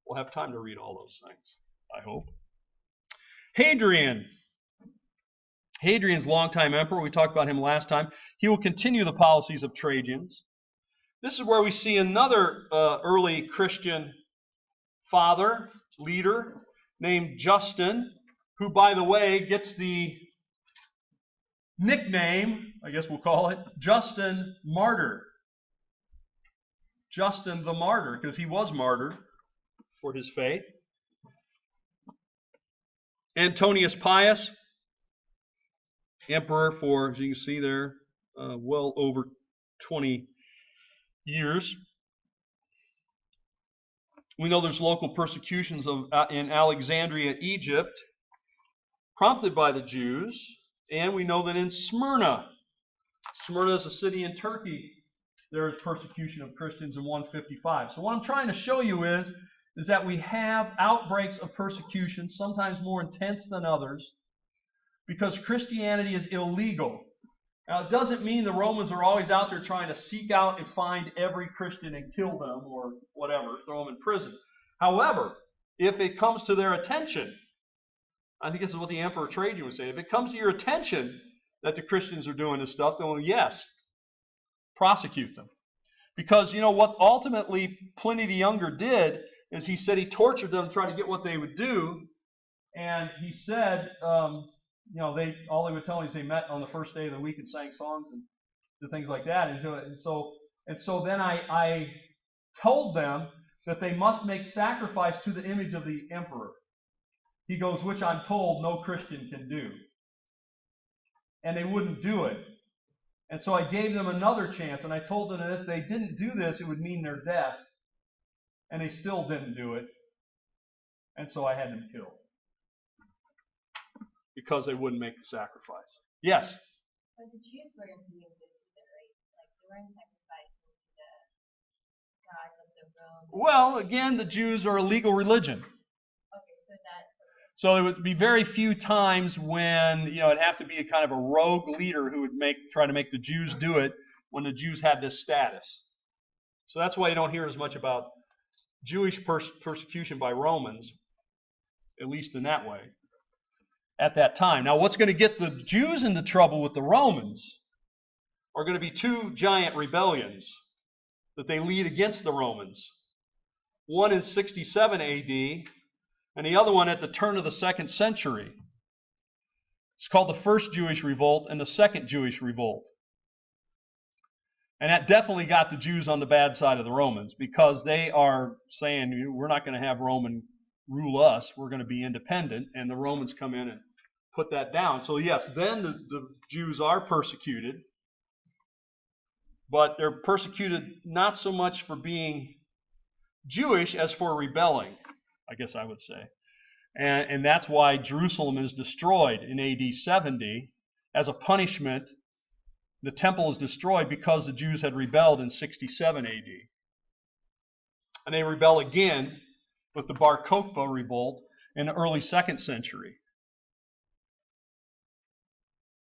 we'll have time to read all those things, I hope. Hadrian. Hadrian's longtime emperor, we talked about him last time. He will continue the policies of Trajan's. This is where we see another early Christian father, leader, named Justin, who, by the way, gets the nickname, I guess we'll call it, Justin Martyr. Justin the Martyr, because he was martyred for his faith. Antonius Pius, emperor for, as you can see there, well over 20 years. We know there's local persecutions in Alexandria, Egypt, prompted by the Jews. And we know that in Smyrna is a city in Turkey, there is persecution of Christians in 155. So what I'm trying to show you is that we have outbreaks of persecution, sometimes more intense than others, because Christianity is illegal. Now, it doesn't mean the Romans are always out there trying to seek out and find every Christian and kill them or whatever, throw them in prison. However, if it comes to their attention, I think this is what the Emperor Trajan was saying, if it comes to your attention that the Christians are doing this stuff, then yes, prosecute them. Because, you know, what ultimately Pliny the Younger did is he said he tortured them to try to get what they would do. And he said, you know, all they would tell me is they met on the first day of the week and sang songs and did things like that. And so then I told them that they must make sacrifice to the image of the emperor. He goes, which I'm told no Christian can do. And they wouldn't do it. And so I gave them another chance, and I told them that if they didn't do this, it would mean their death. And they still didn't do it. And so I had them killed. Because they wouldn't make the sacrifice. Yes? But the Jews weren't doing this either, right? Like, they weren't sacrificing to the gods of the Rome. Well, again, the Jews are a legal religion. So there would be very few times when, you know, it'd have to be a kind of a rogue leader who would try to make the Jews do it when the Jews had this status. So that's why you don't hear as much about Jewish persecution by Romans, at least in that way, at that time. Now, what's going to get the Jews into trouble with the Romans are going to be two giant rebellions that they lead against the Romans. One in 67 AD, and the other one at the turn of the 2nd century. It's called the First Jewish Revolt and the Second Jewish Revolt. And that definitely got the Jews on the bad side of the Romans, because they are saying, we're not going to have Roman rule us, we're going to be independent, and the Romans come in and put that down. So yes, then the Jews are persecuted, but they're persecuted not so much for being Jewish as for rebelling, I guess I would say. And that's why Jerusalem is destroyed in AD 70 as a punishment. The temple is destroyed because the Jews had rebelled in 67 AD. And they rebel again with the Bar Kokhba revolt in the early 2nd century.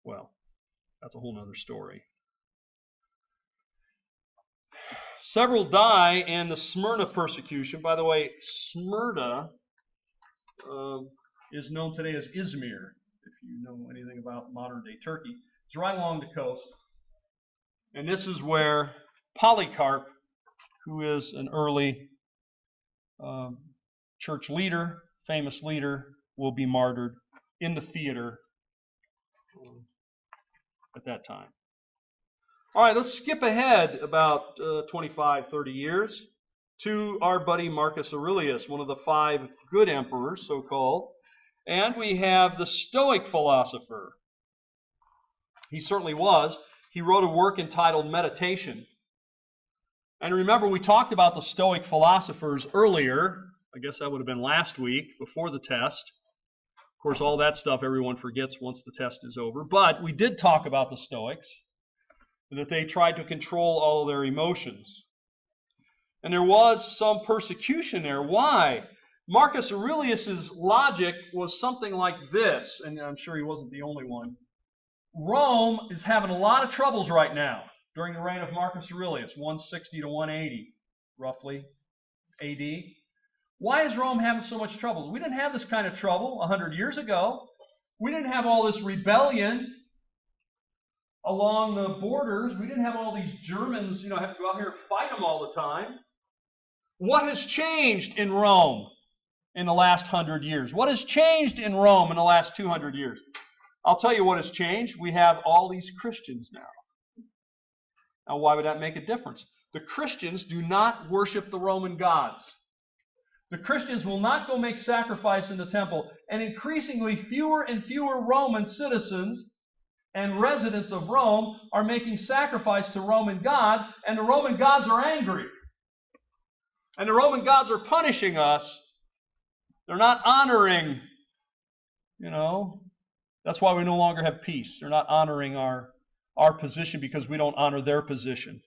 Well, that's a whole other story. Several die in the Smyrna persecution. By the way, Smyrna is known today as Izmir, if you know anything about modern-day Turkey. It's right along the coast. And this is where Polycarp, who is an early church leader, famous leader, will be martyred in the theater at that time. All right, let's skip ahead about 25, 30 years to our buddy Marcus Aurelius, one of the 5 good emperors, so-called. And we have the Stoic philosopher. He certainly was. He wrote a work entitled Meditation. And remember, we talked about the Stoic philosophers earlier. I guess that would have been last week, before the test. Of course, all that stuff everyone forgets once the test is over. But we did talk about the Stoics, that they tried to control all of their emotions. And there was some persecution there. Why? Marcus Aurelius' logic was something like this, and I'm sure he wasn't the only one. Rome is having a lot of troubles right now during the reign of Marcus Aurelius, 160 to 180, roughly, AD. Why is Rome having so much trouble? We didn't have this kind of trouble 100 years ago. We didn't have all this rebellion along the borders. We didn't have all these Germans, have to go out here and fight them all the time. What has changed in Rome in the last 100 years? What has changed in Rome in the last 200 years? I'll tell you what has changed. We have all these Christians now. Now, why would that make a difference? The Christians do not worship the Roman gods. The Christians will not go make sacrifice in the temple, and increasingly fewer and fewer Roman citizens and residents of Rome are making sacrifice to Roman gods, and the Roman gods are angry. And the Roman gods are punishing us. They're not honoring, that's why we no longer have peace. They're not honoring our position because we don't honor their position.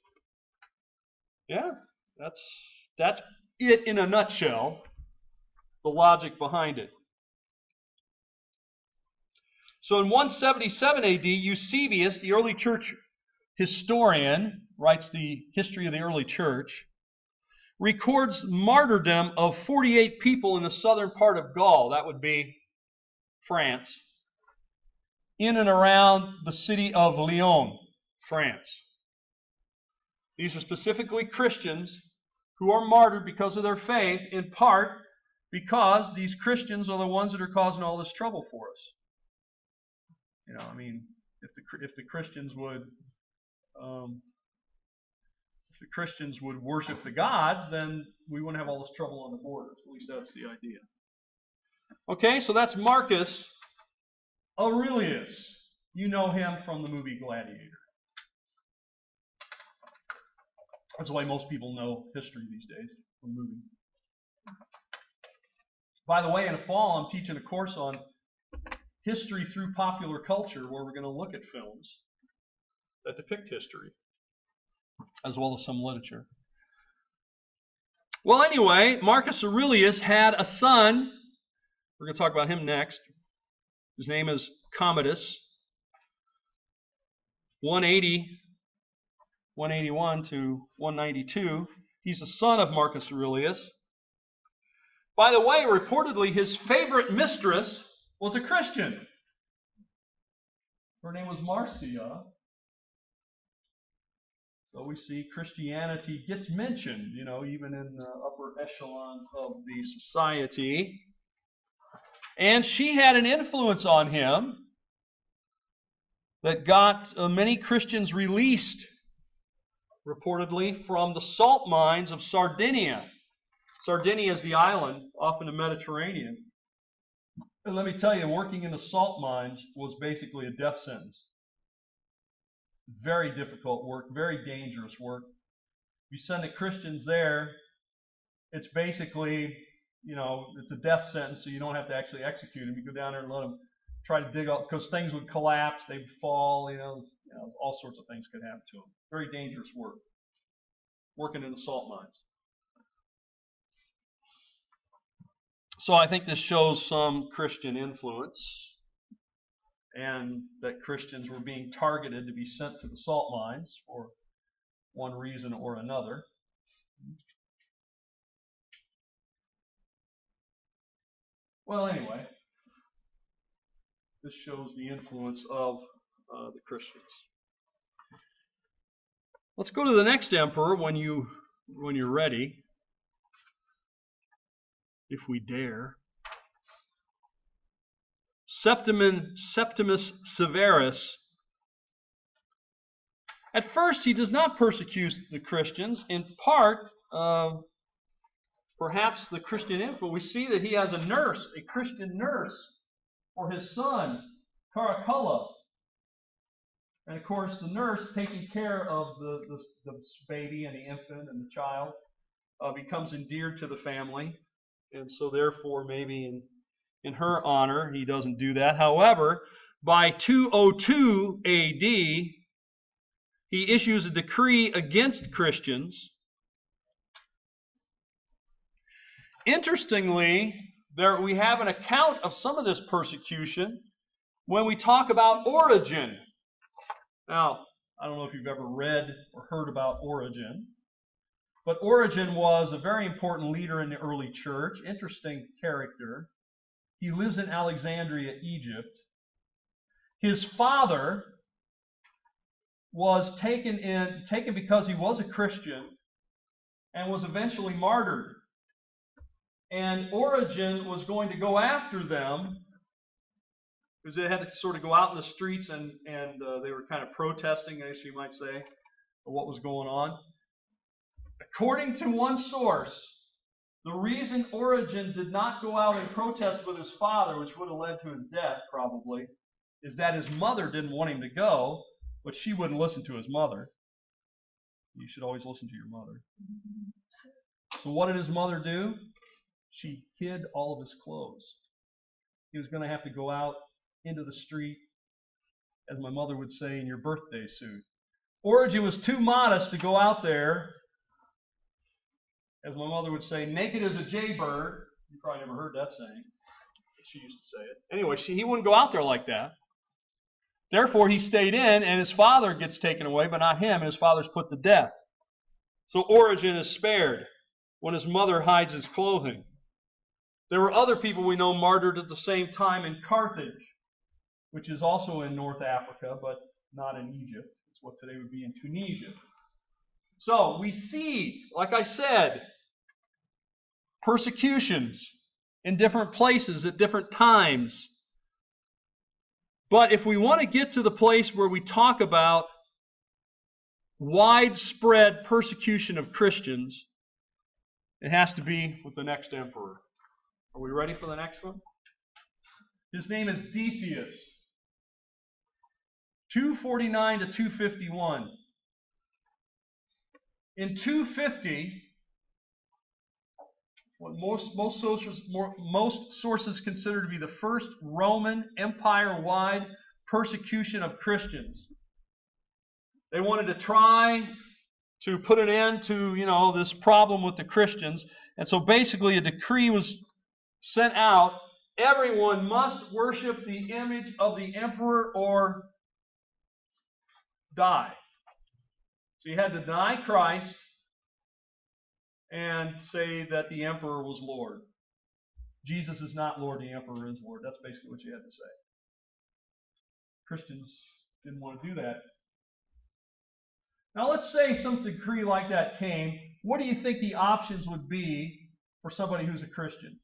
Yeah, that's it in a nutshell, the logic behind it. So in 177 AD, Eusebius, the early church historian, writes the history of the early church, records martyrdom of 48 people in the southern part of Gaul, that would be France, in and around the city of Lyon, France. These are specifically Christians who are martyred because of their faith, in part because these Christians are the ones that are causing all this trouble for us. You know, I mean, if the Christians would worship the gods, then we wouldn't have all this trouble on the borders. At least that's the idea. Okay, so that's Marcus Aurelius. You know him from the movie Gladiator. That's the way most people know history these days, from movies. By the way, in the fall, I'm teaching a course on history through popular culture, where we're going to look at films that depict history, as well as some literature. Well, anyway, Marcus Aurelius had a son. We're going to talk about him next. His name is Commodus. 181 to 192. He's the son of Marcus Aurelius. By the way, reportedly, his favorite mistress was a Christian. Her name was Marcia. So we see Christianity gets mentioned, you know, even in the upper echelons of the society. And she had an influence on him that got many Christians released, reportedly, from the salt mines of Sardinia. Sardinia is the island off in the Mediterranean. And let me tell you, working in the salt mines was basically a death sentence. Very difficult work, very dangerous work. You send the Christians there, it's basically, you know, it's a death sentence, so you don't have to actually execute them. You go down there and let them try to dig up, because things would collapse, they'd fall, you know, all sorts of things could happen to them. Very dangerous work, working in the salt mines. So I think this shows some Christian influence, and that Christians were being targeted to be sent to the salt mines for one reason or another. Well, anyway, this shows the influence of the Christians. Let's go to the next emperor when you're ready, if we dare. Septimus Severus. At first, he does not persecute the Christians, in part perhaps the Christian influence. We see that he has a nurse, a Christian nurse, for his son, Caracalla. And of course, the nurse taking care of the baby and the infant and the child becomes endeared to the family. And so therefore, maybe in her honor, he doesn't do that. However, by 202 AD, he issues a decree against Christians. Interestingly, there we have an account of some of this persecution when we talk about Origen. Now, I don't know if you've ever read or heard about Origen, but Origen was a very important leader in the early church, interesting character. He lives in Alexandria, Egypt. His father was taken because he was a Christian and was eventually martyred. And Origen was going to go after them because they had to sort of go out in the streets and they were kind of protesting, I guess you might say, what was going on. According to one source, the reason Origen did not go out and protest with his father, which would have led to his death probably, is that his mother didn't want him to go, but she wouldn't listen to his mother. You should always listen to your mother. So what did his mother do? She hid all of his clothes. He was going to have to go out into the street, as my mother would say, in your birthday suit. Origen was too modest to go out there, as my mother would say, naked as a jaybird. You probably never heard that saying, but she used to say it. Anyway, he wouldn't go out there like that. Therefore, he stayed in, and his father gets taken away, but not him, and his father's put to death. So Origen is spared when his mother hides his clothing. There were other people we know martyred at the same time in Carthage, which is also in North Africa, but not in Egypt. It's what today would be in Tunisia. So we see, like I said, persecutions in different places at different times. But if we want to get to the place where we talk about widespread persecution of Christians, it has to be with the next emperor. Are we ready for the next one? His name is Decius. 249 to 251. In 250, what most sources consider to be the first Roman Empire-wide persecution of Christians. They wanted to try to put an end to, this problem with the Christians. And so basically a decree was sent out. Everyone must worship the image of the emperor or die. So you had to deny Christ and say that the emperor was Lord. Jesus is not Lord, the emperor is Lord. That's basically what you had to say. Christians didn't want to do that. Now let's say some decree like that came. What do you think the options would be for somebody who's a Christian?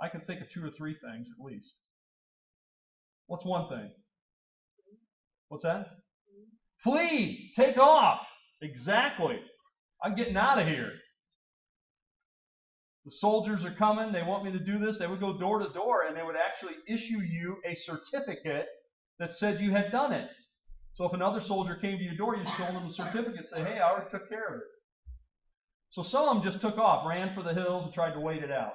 I can think of 2 or 3 things at least. What's one thing? What's that? Flee! Take off! Exactly. I'm getting out of here. The soldiers are coming. They want me to do this. They would go door to door, and they would actually issue you a certificate that said you had done it. So if another soldier came to your door, you'd show them the certificate, say, hey, I already took care of it. So some of them just took off, ran for the hills, and tried to wait it out.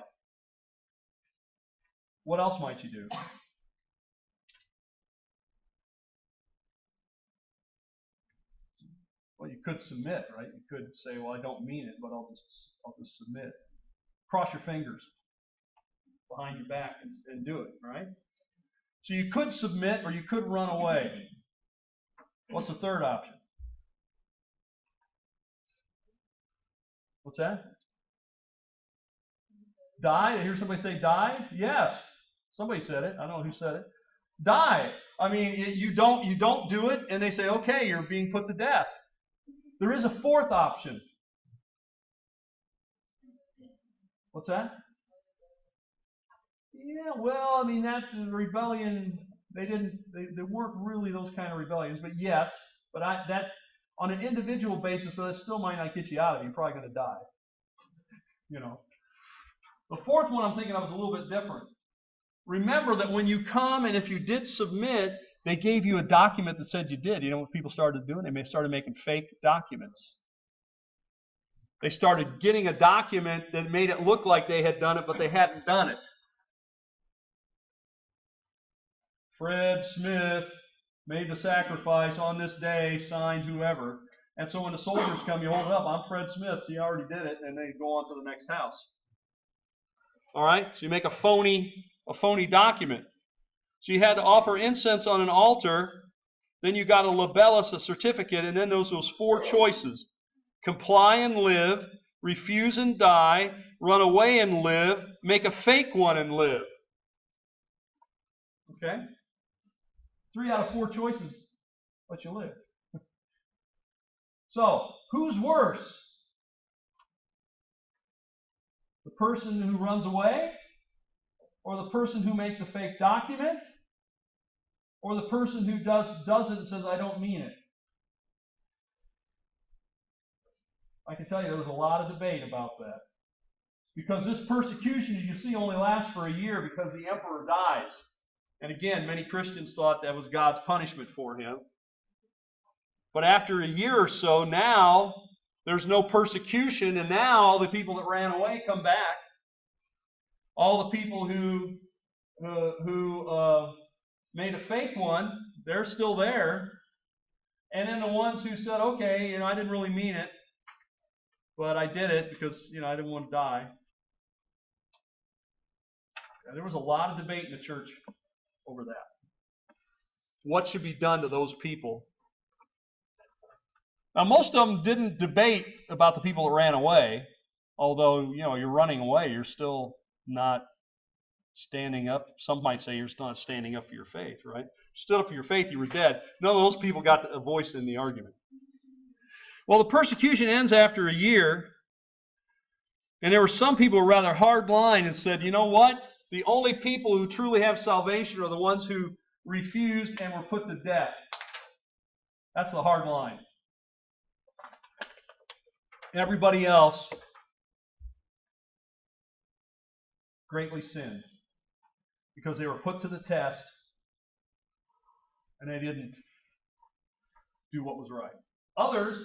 What else might you do? Well, you could submit, right? You could say, well, I don't mean it, but I'll just submit. Cross your fingers behind your back and do it, right? So you could submit or you could run away. What's the third option? What's that? Die? I hear somebody say die? Yes. Somebody said it. I don't know who said it. Die. I mean, you don't do it, and they say, okay, you're being put to death. There is a fourth option. What's that? Yeah, well, I mean, that rebellion, they weren't really those kind of rebellions, but yes, but that on an individual basis, so that still might not get you out of it. You're probably going to die. The fourth one I'm thinking of is a little bit different. Remember that when you come and if you did submit, they gave you a document that said you did. You know what people started doing? They started making fake documents. They started getting a document that made it look like they had done it, but they hadn't done it. Fred Smith made the sacrifice on this day, signed whoever. And so when the soldiers come, you hold it up. I'm Fred Smith, so you already did it, and they go on to the next house. All right? So you make a phony document. So you had to offer incense on an altar. Then you got a libellus, a certificate, and then those 4 choices. Comply and live, refuse and die, run away and live, make a fake one and live. Okay? 3 out of 4 choices let you live. So, who's worse? The person who runs away? Or the person who makes a fake document? Or the person who doesn't and says, I don't mean it? I can tell you there was a lot of debate about that. Because this persecution, as you see, only lasts for a year because the emperor dies. And again, many Christians thought that was God's punishment for him. But after a year or so, now there's no persecution, and now all the people that ran away come back. All the people who made a fake one, they're still there. And then the ones who said, okay, I didn't really mean it, but I did it because, I didn't want to die. There was a lot of debate in the church over that. what should be done to those people. Now, most of them didn't debate about the people that ran away, although, you're running away, you're still not standing up. Some might say you're still not standing up for your faith, right? You stood up for your faith, you were dead. None of those people got a voice in the argument. Well, the persecution ends after a year, and there were some people who were rather hardline and said, you know what? The only people who truly have salvation are the ones who refused and were put to death. That's the hard line. Everybody else greatly sinned because they were put to the test and they didn't do what was right. Others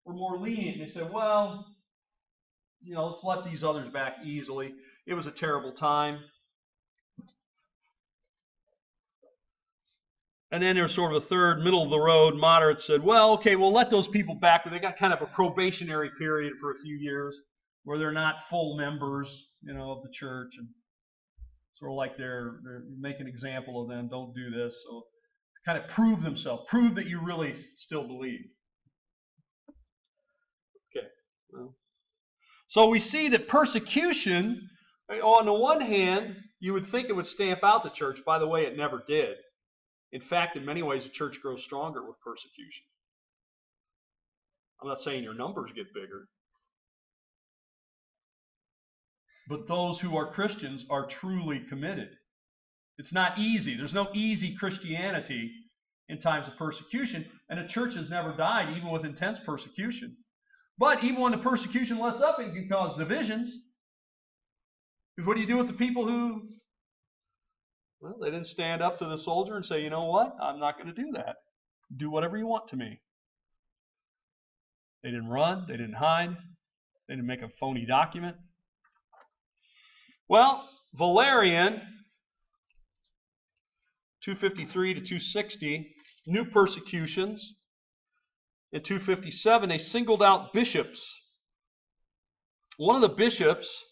were more lenient. They said, well, let's let these others back easily. It was a terrible time. And then there's sort of a third, middle of the road, moderate said, well, okay, we'll let those people back, but they got kind of a probationary period for a few years where they're not full members, of the church, and sort of like they're make an example of them, don't do this. So kind of prove themselves, prove that you really still believe. Okay. Well, so we see that persecution, on the one hand, you would think it would stamp out the church. By the way, it never did. In fact, in many ways, the church grows stronger with persecution. I'm not saying your numbers get bigger. But those who are Christians are truly committed. It's not easy. There's no easy Christianity in times of persecution. And the church has never died, even with intense persecution. But even when the persecution lets up, it can cause divisions. Because what do you do with the people who... Well, they didn't stand up to the soldier and say, you know what? I'm not going to do that. Do whatever you want to me. They didn't run. They didn't hide. They didn't make a phony document. Well, Valerian, 253 to 260, new persecutions. In 257, they singled out bishops. One of the bishops,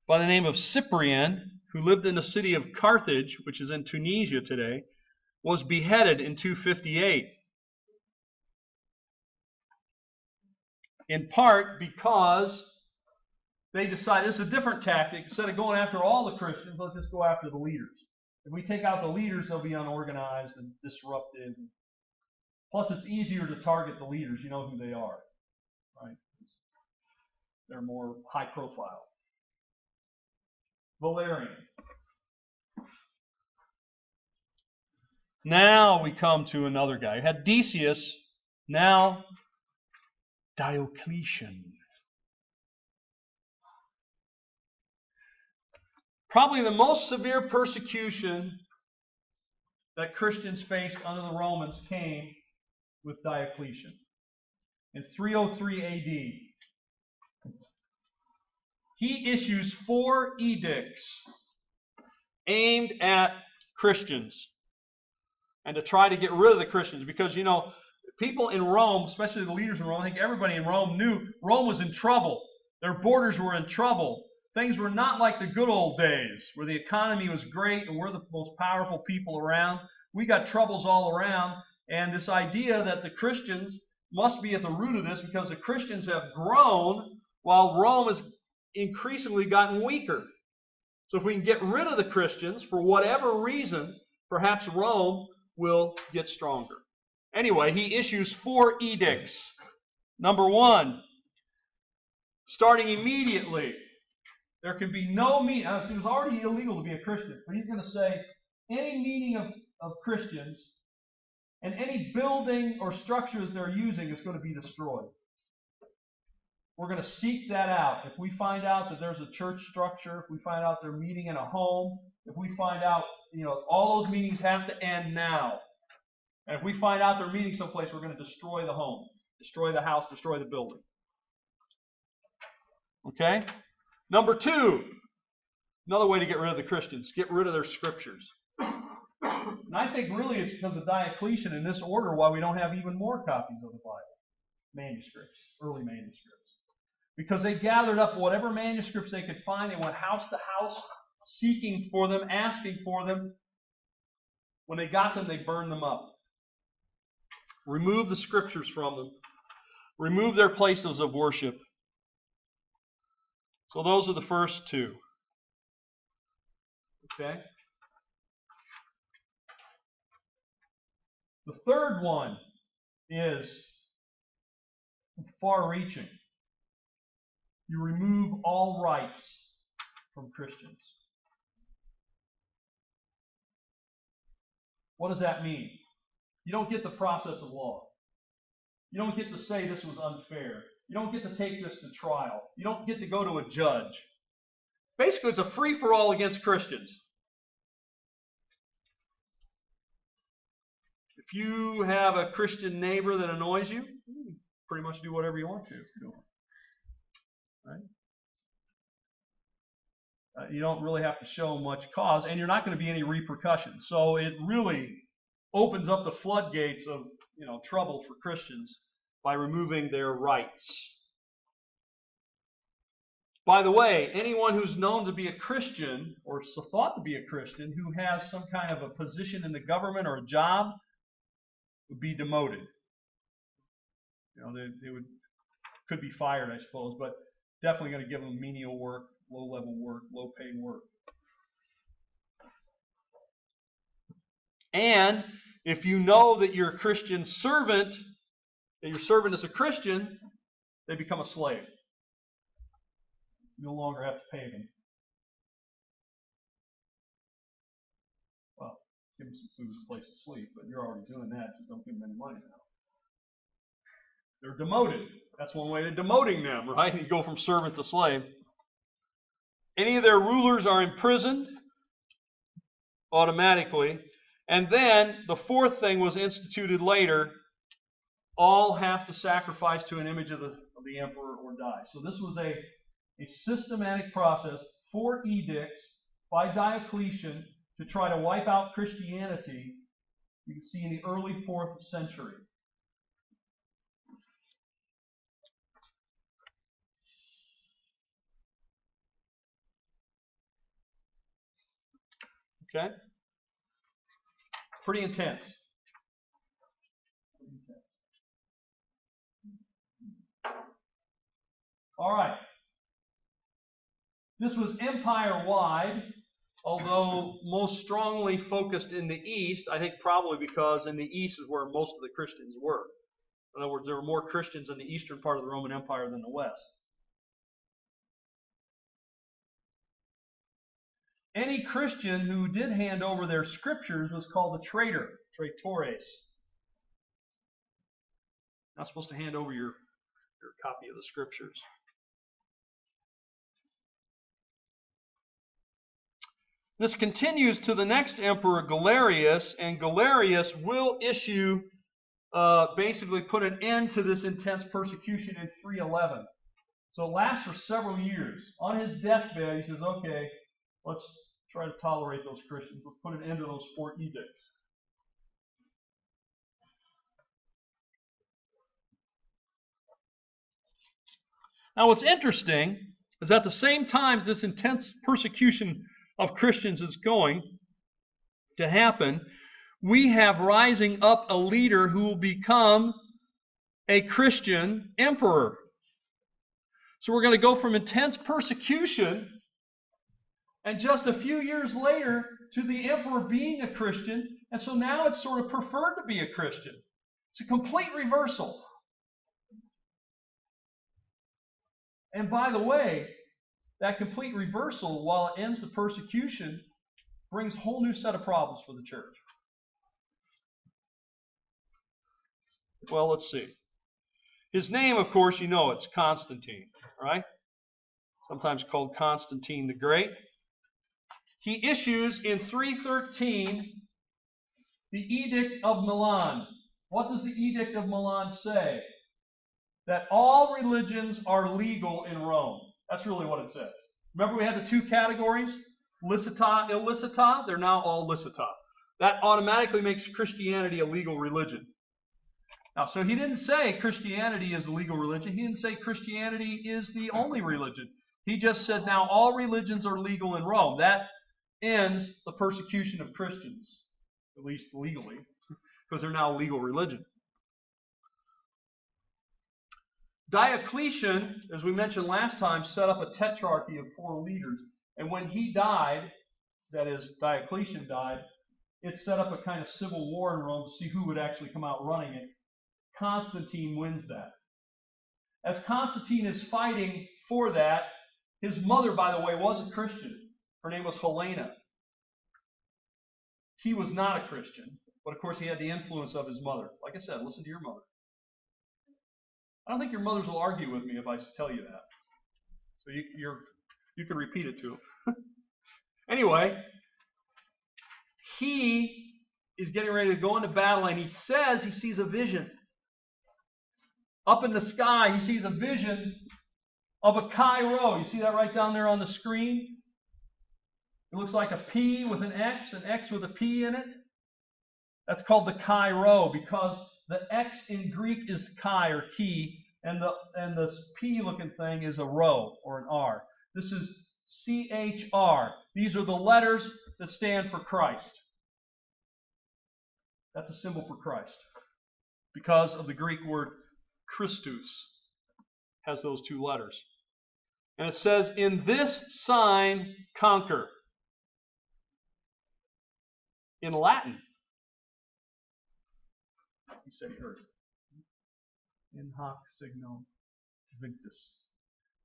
by the name of Cyprian, who lived in the city of Carthage, which is in Tunisia today, was beheaded in 258. In part because they decided, this is a different tactic, instead of going after all the Christians, let's just go after the leaders. If we take out the leaders, they'll be unorganized and disruptive. Plus, it's easier to target the leaders. You know who they are, right? They're more high profile. Valerian. Now we come to another guy. You had Decius, now Diocletian. Probably the most severe persecution that Christians faced under the Romans came with Diocletian. In 303 AD, he issues 4 edicts aimed at Christians and to try to get rid of the Christians. Because, people in Rome, especially the leaders in Rome, I think everybody in Rome knew Rome was in trouble. Their borders were in trouble. Things were not like the good old days where the economy was great and we're the most powerful people around. We got troubles all around. And this idea that the Christians must be at the root of this because the Christians have grown while Rome has increasingly gotten weaker. So if we can get rid of the Christians for whatever reason, perhaps Rome will get stronger. Anyway, he issues 4 edicts. Number 1, starting immediately, there can be no meeting. It was already illegal to be a Christian, but he's going to say any meeting of Christians and any building or structure that they're using is going to be destroyed. We're going to seek that out. If we find out that there's a church structure, if we find out they're meeting in a home, if we find out, all those meetings have to end now. And if we find out they're meeting someplace, we're going to destroy the home, destroy the house, destroy the building. Okay? Number 2, another way to get rid of the Christians, get rid of their scriptures. And I think really it's because of Diocletian in this order why we don't have even more copies of the Bible. Manuscripts, early manuscripts. Because they gathered up whatever manuscripts they could find. They went house to house seeking for them, asking for them. When they got them, they burned them up. Remove the scriptures from them. Remove their places of worship. So those are the first two. Okay? The third one is far-reaching. You remove all rights from Christians. What does that mean? You don't get the process of law. You don't get to say this was unfair. You don't get to take this to trial. You don't get to go to a judge. Basically, it's a free-for-all against Christians. If you have a Christian neighbor that annoys you, pretty much do whatever you want to. Right? You don't really have to show much cause, and you're not going to be any repercussions. So it really opens up the floodgates of trouble for Christians by removing their rights. By the way, anyone who's known to be a Christian or thought to be a Christian who has some kind of a position in the government or a job would be demoted. They could be fired, I suppose, but definitely going to give them menial work, low-level work, low-paid work. And if you know that you're a Christian servant, that your servant is a Christian, they become a slave. You no longer have to pay them. Well, give them some food, a place to sleep, but you're already doing that. Just don't give them any money now. They're demoted. That's one way of demoting them, right? You go from servant to slave. Any of their rulers are imprisoned automatically. And then the fourth thing was instituted later. All have to sacrifice to an image of the emperor or die. So this was a systematic process, 4 edicts by Diocletian to try to wipe out Christianity. You can see in the early 4th century. Okay? Pretty intense. All right. This was empire-wide, although most strongly focused in the East, I think probably because in the East is where most of the Christians were. In other words, there were more Christians in the eastern part of the Roman Empire than the West. Any Christian who did hand over their scriptures was called a traitor, traitores. Not supposed to hand over your copy of the scriptures. This continues to the next emperor, Galerius, and Galerius will issue, basically put an end to this intense persecution in 311. So it lasts for several years. On his deathbed, he says, okay, let's try to tolerate those Christians. Let's put an end to those 4 edicts. Now what's interesting is at the same time this intense persecution of Christians is going to happen, we have rising up a leader who will become a Christian emperor. So we're going to go from intense persecution and just a few years later to the emperor being a Christian, and so now it's sort of preferred to be a Christian. It's a complete reversal. And by the way, that complete reversal, while it ends the persecution, brings a whole new set of problems for the church. Well, let's see. His name, of course, you know it's Constantine, right? Sometimes called Constantine the Great. He issues in 313 the Edict of Milan. What does the Edict of Milan say? That all religions are legal in Rome. That's really what it says. Remember we had the 2 categories? Licita, illicita. They're now all licita. That automatically makes Christianity a legal religion. Now, so he didn't say Christianity is a legal religion. He didn't say Christianity is the only religion. He just said now all religions are legal in Rome. That ends the persecution of Christians. at least legally, because they're now a legal religion. Diocletian, as we mentioned last time, set up a tetrarchy of 4 leaders. And when he died, that is, Diocletian died, it set up a kind of civil war in Rome to see who would actually come out running it. Constantine wins that. As Constantine is fighting for that, his mother, by the way, was a Christian. Her name was Helena. He was not a Christian, but of course he had the influence of his mother. Like I said, listen to your mother. I don't think your mothers will argue with me if I tell you that. So you can repeat it to them. Anyway, he is getting ready to go into battle, and he says he sees a vision. Up in the sky, he sees a vision of a Chi Rho. You see that right down there on the screen? It looks like a P with an X with a P in it. That's called the Chi Rho because the X in Greek is chi or ki, and the P-looking thing is a rho or an R. This is CHR. These are the letters that stand for Christ. That's a symbol for Christ because of the Greek word Christus. Has those 2 letters. And it says, in this sign conquer. In Latin. He said he heard it. In hoc signo victus.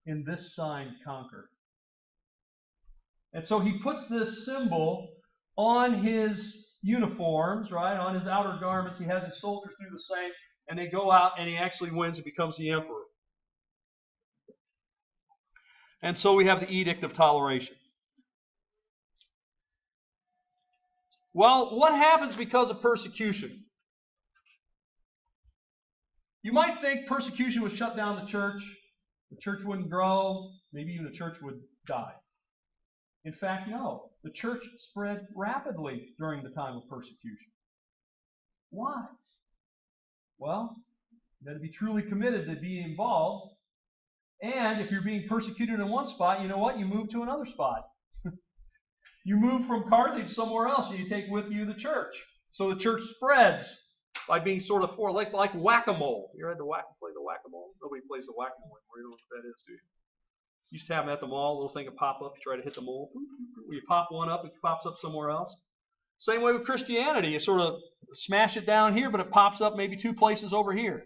In this sign conquer. And so he puts this symbol on his uniforms, right? On his outer garments. He has his soldiers do the same. And they go out and he actually wins and becomes the emperor. And so we have the Edict of Toleration. Well, what happens because of persecution? You might think persecution would shut down the church wouldn't grow, maybe even the church would die. In fact, no. The church spread rapidly during the time of persecution. Why? Well, you had to be truly committed to be involved. And if you're being persecuted in one spot, you know what? You move to another spot. You move from Carthage somewhere else, and you take with you the church. So the church spreads by being sort of like whack-a-mole. You ever had to play the whack-a-mole? Nobody plays the whack-a-mole anymore. You don't know what that is, do you? Used to have them at the mall. A little thing would pop up. You try to hit the mole. You pop one up, it pops up somewhere else. Same way with Christianity. You sort of smash it down here, but it pops up maybe 2 places over here.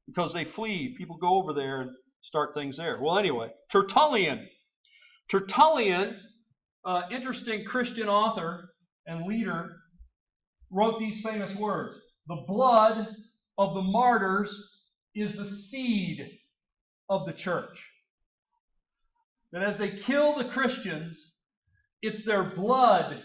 Because they flee. People go over there and start things there. Well, anyway, Tertullian. Tertullian, interesting Christian author and leader, wrote these famous words. The blood of the martyrs is the seed of the church. That as they kill the Christians, it's their blood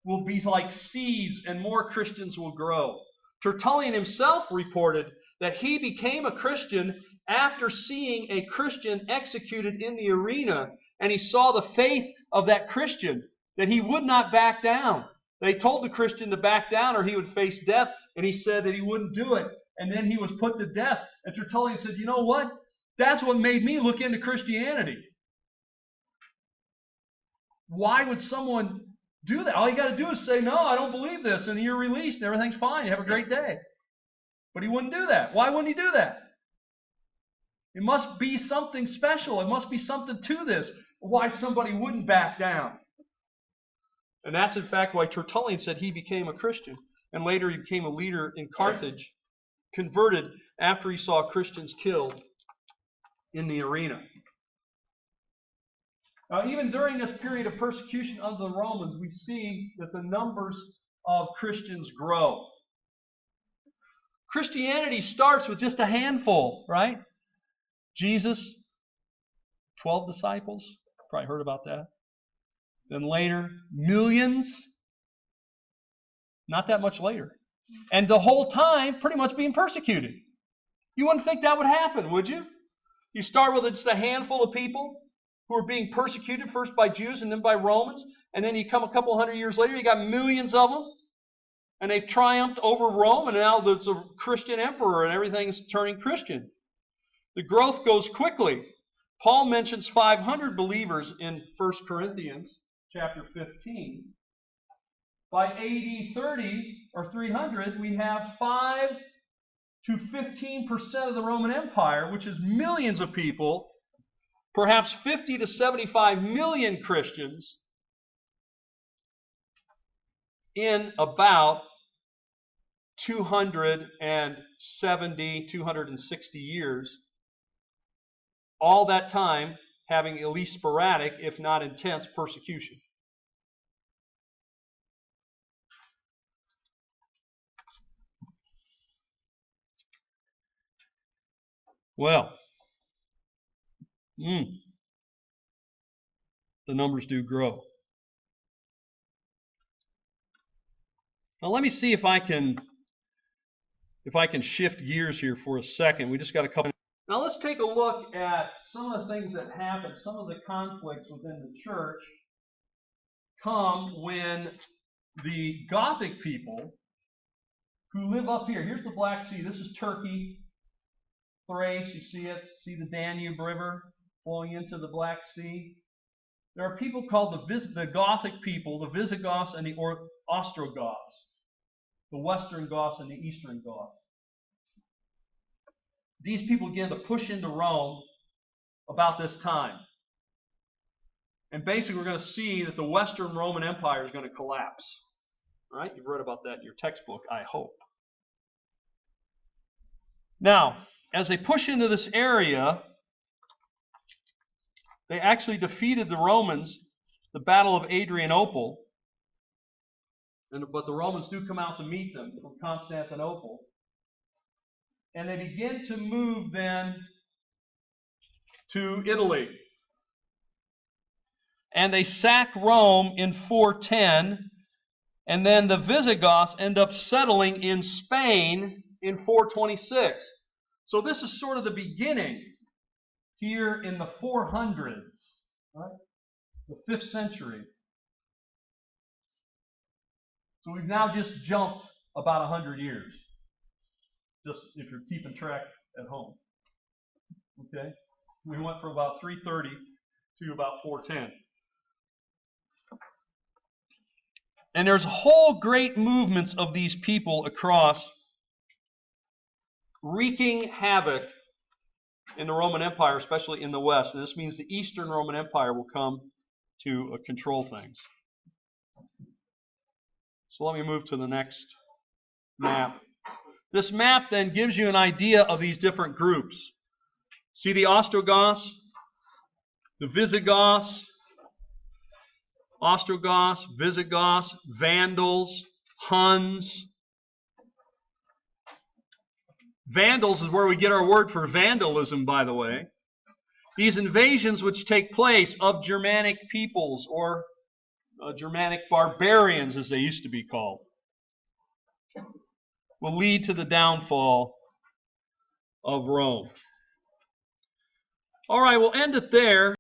will be like seeds and more Christians will grow. Tertullian himself reported that he became a Christian after seeing a Christian executed in the arena, and he saw the faith of that Christian, that he would not back down. They told the Christian to back down or he would face death, and he said that he wouldn't do it. And then he was put to death. And Tertullian said, you know what? That's what made me look into Christianity. Why would someone do that? All you got to do is say, no, I don't believe this, and you're released, and everything's fine. You have a great day. But he wouldn't do that. Why wouldn't he do that? It must be something special. It must be something to this. Why somebody wouldn't back down. And that's in fact why Tertullian said he became a Christian. And later he became a leader in Carthage, converted after he saw Christians killed in the arena. Now, even during this period of persecution of the Romans, we see that the numbers of Christians grow. Christianity starts with just a handful, right? Jesus, 12 disciples, probably heard about that. Then later, millions, not that much later. And the whole time, pretty much being persecuted. You wouldn't think that would happen, would you? You start with just a handful of people who are being persecuted, first by Jews and then by Romans, and then you come a couple hundred years later, you got millions of them, and they've triumphed over Rome, and now there's a Christian emperor, and everything's turning Christian. The growth goes quickly. Paul mentions 500 believers in 1 Corinthians chapter 15. By AD 30 or 300, we have 5 to 15% of the Roman Empire, which is millions of people, perhaps 50 to 75 million Christians in about 270, 260 years. All that time having at least sporadic, if not intense, persecution. Well, the numbers do grow. Now let me see if I can shift gears here for a second. We just got a couple. Now let's take a look at some of the things that happen, some of the conflicts within the church come when the Gothic people who live up here. Here's the Black Sea. This is Turkey, Thrace. You see it? See the Danube River flowing into the Black Sea? There are people called the Gothic people, the Visigoths and the Ostrogoths, the Western Goths and the Eastern Goths. These people begin to push into Rome about this time. And basically we're going to see that the Western Roman Empire is going to collapse. All right? You've read about that in your textbook, I hope. Now, as they push into this area, they actually defeated the Romans, the Battle of Adrianople. But the Romans do come out to meet them from Constantinople. And they begin to move then to Italy. And they sack Rome in 410. And then the Visigoths end up settling in Spain in 426. So this is sort of the beginning here in the 400s, right? The 5th century. So we've now just jumped about 100 years. Just if you're keeping track at home. Okay? We went from about 330 to about 410. And there's whole great movements of these people across, wreaking havoc in the Roman Empire, especially in the West. And this means the Eastern Roman Empire will come to control things. So let me move to the next map. This map then gives you an idea of these different groups. See the Ostrogoths, the Visigoths, Ostrogoths, Visigoths, Vandals, Huns. Vandals is where we get our word for vandalism, by the way. These invasions which take place of Germanic peoples, or Germanic barbarians as they used to be called, will lead to the downfall of Rome. All right, we'll end it there.